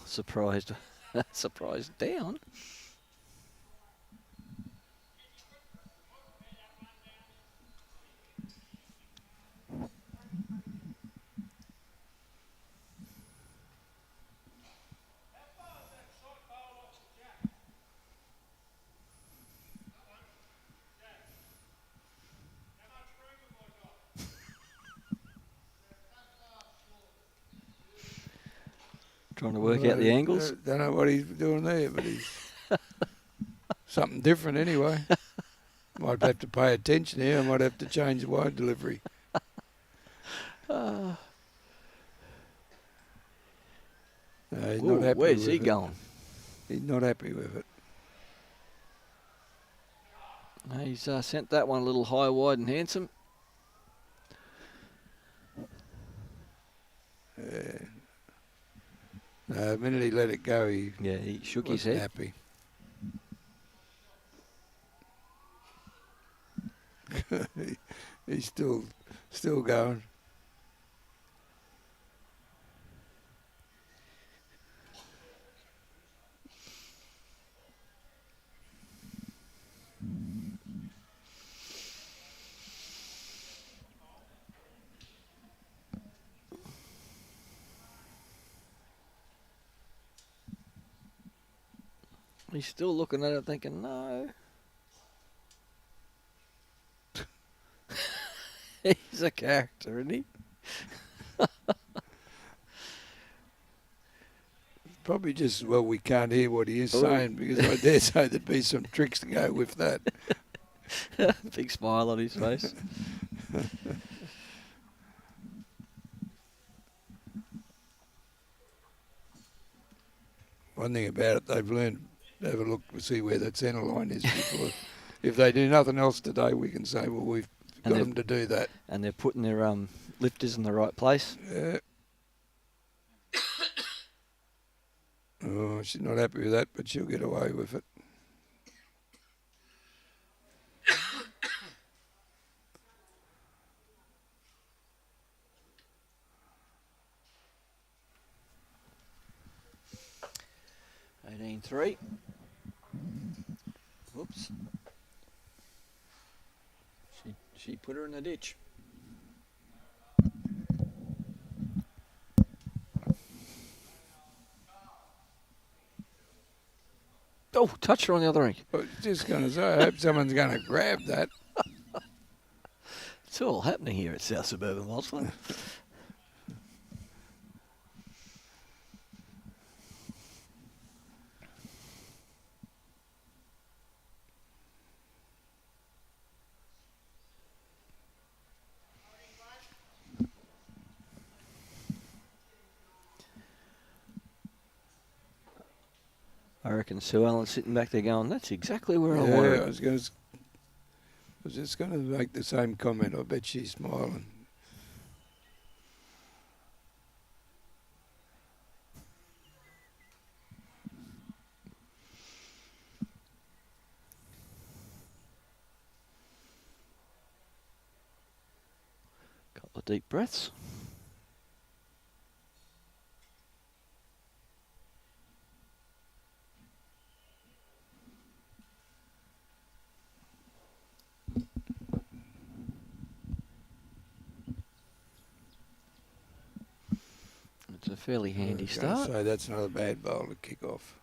Surprised. Surprised down. Trying to work out the angles. Don't know what he's doing there, but he's something different anyway. Might have to pay attention here. I might have to change the wine delivery. No, he's not happy where's with he it. going? He's not happy with it. He's sent that one a little high, wide and handsome. Yeah. No, the minute he let it go, he Shook his wasn't head. happy. He's still going. He's still looking at it thinking, no. He's a character, isn't he? Probably just, well, we can't hear what he is saying, because I dare say there'd be some tricks to go with that. Big smile on his face. One thing about it, they've learned to have a look to see where that centre line is before. If they do nothing else today, we can say, well, we've got them to do that. And they're putting their lifters in the right place. Yeah. Oh, she's not happy with that, but she'll get away with it. 18-3. Whoops. She put her in the ditch. Oh, touched her on the other ink. I was just going to say, I hope someone's going to grab that. It's all happening here at South Suburban Bowls. I reckon Suellen's sitting back there going, that's exactly where I wanted Yeah, it. I was just going to make the same comment. I bet she's smiling. Couple of deep breaths. It's a fairly handy start. So that's not a bad bowl to kick off.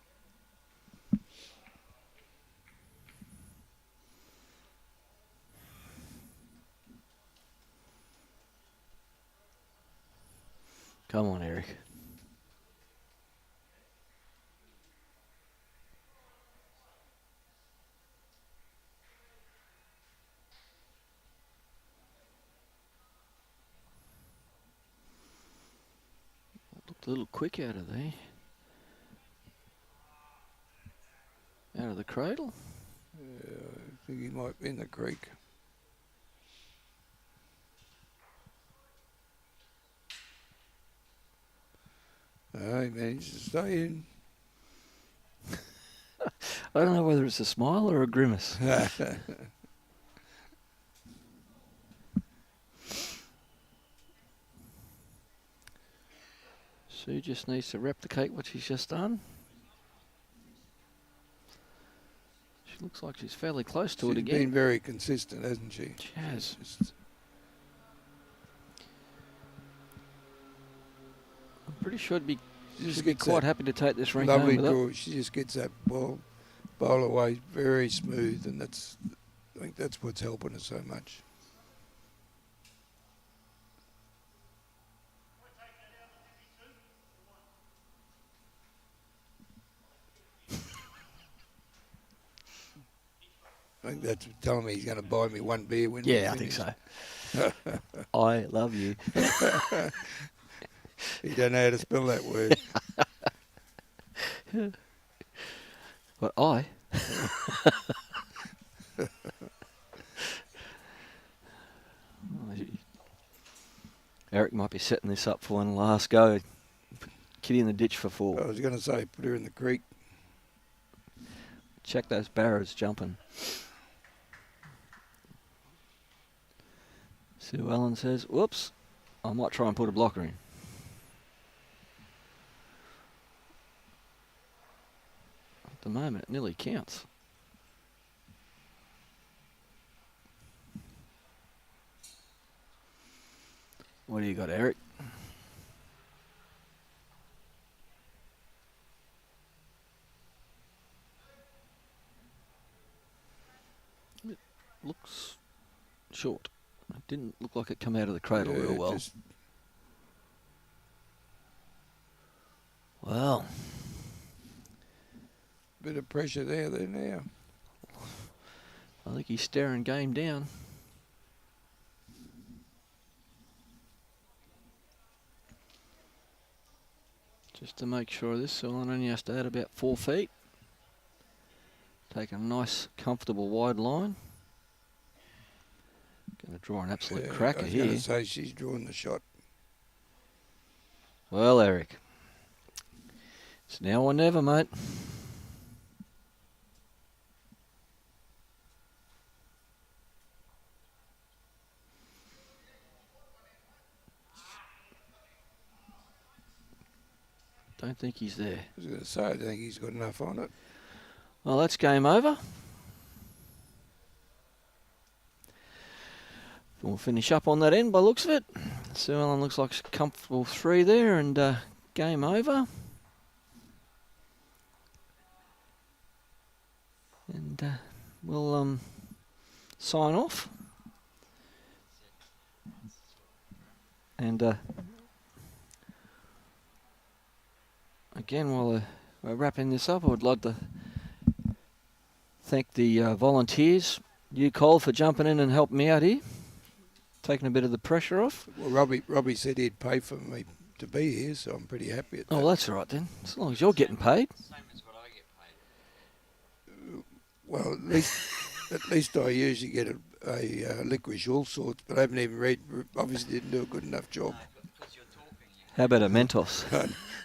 Come on, Eric. Looked a little quick out of there. Out of the cradle. Yeah, I think he might be in the creek. Oh, he managed to stay in. I don't know whether it's a smile or a grimace. Sue just needs to replicate what she's just done. She looks like she's fairly close to it She's again. been very consistent, hasn't she? She has. I'm pretty sure she'd be quite happy to take this rank lovely home with draw. She just gets that bowl away very smooth, and I think that's what's helping her so much. I think that's telling me he's going to buy me one beer when Yeah, we I think finish. so. I love you. You don't know how to spell that word. But I. Eric might be setting this up for one last go. Kitty in the ditch for 4. I was going to say put her in the creek. Check those barrows jumping. Suellen says, whoops, I might try and put a blocker in. At the moment, it nearly counts. What do you got, Eric? It looks short. It didn't look like it come out of the cradle real well. Well. Bit of pressure there now. I think he's staring game down. Just to make sure this Suellen only has to add about 4 feet. Take a nice, comfortable wide line. Going to draw an absolute cracker here. I was going to say she's drawing the shot. Well, Eric, it's now or never, mate. Don't think he's there. I was going to say, I don't think he's got enough on it. Well, that's game over. We'll finish up on that end by the looks of it. Suellen looks like a comfortable 3 there, and game over. And we'll sign off. And again, while we're wrapping this up, I would like to thank the volunteers. You, Cole, for jumping in and helping me out here, taking a bit of the pressure off. Well, Robbie said he'd pay for me to be here, so I'm pretty happy at that. Oh, that's all right then, as long as you're getting paid. Same as what I get paid. Well, at least I usually get a licorice all sorts, but I haven't even read. Obviously, didn't do a good enough job. How about a Mentos?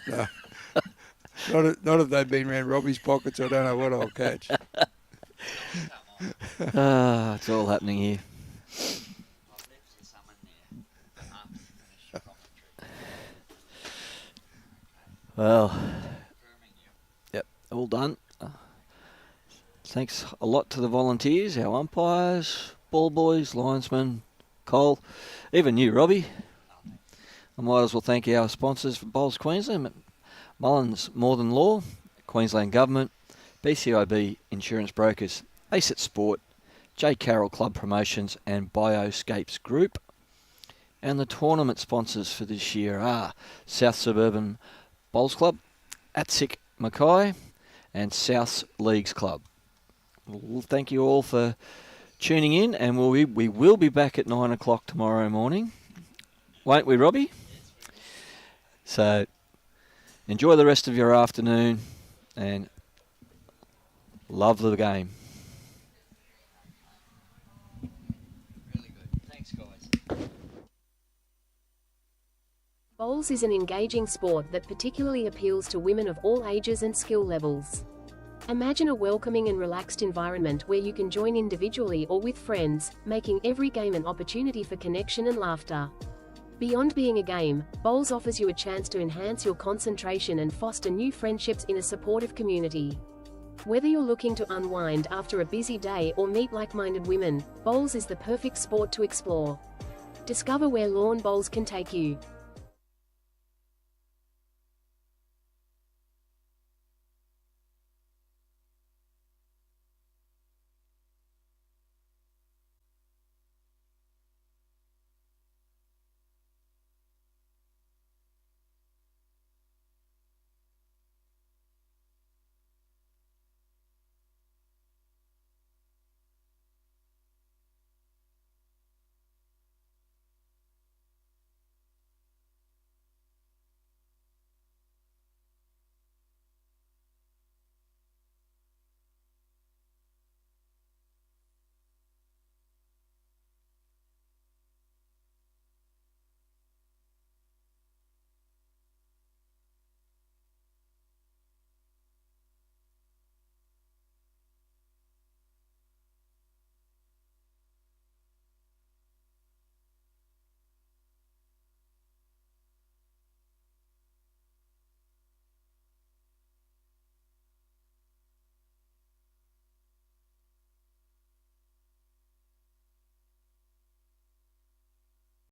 No, not if they've been around Robbie's pockets. I don't know what I'll catch. It's all happening here. Well, yep, all done. Thanks a lot to the volunteers, our umpires, ball boys, linesmen, Cole, even you, Robbie. I might as well thank our sponsors for Bowls Queensland, Mullins More Than Law, Queensland Government, BCIB Insurance Brokers, ACET Sport, J. Carroll Club Promotions and Bioscapes Group. And the tournament sponsors for this year are South Suburban Bowls Club, ATSIC Mackay and South Leagues Club. Well, thank you all for tuning in, and we will be back at 9 o'clock tomorrow morning. Won't we, Robbie? So enjoy the rest of your afternoon and love the game. Really good. Thanks, guys. Bowls is an engaging sport that particularly appeals to women of all ages and skill levels. Imagine a welcoming and relaxed environment where you can join individually or with friends, making every game an opportunity for connection and laughter. Beyond being a game, bowls offers you a chance to enhance your concentration and foster new friendships in a supportive community. Whether you're looking to unwind after a busy day or meet like-minded women, bowls is the perfect sport to explore. Discover where lawn bowls can take you.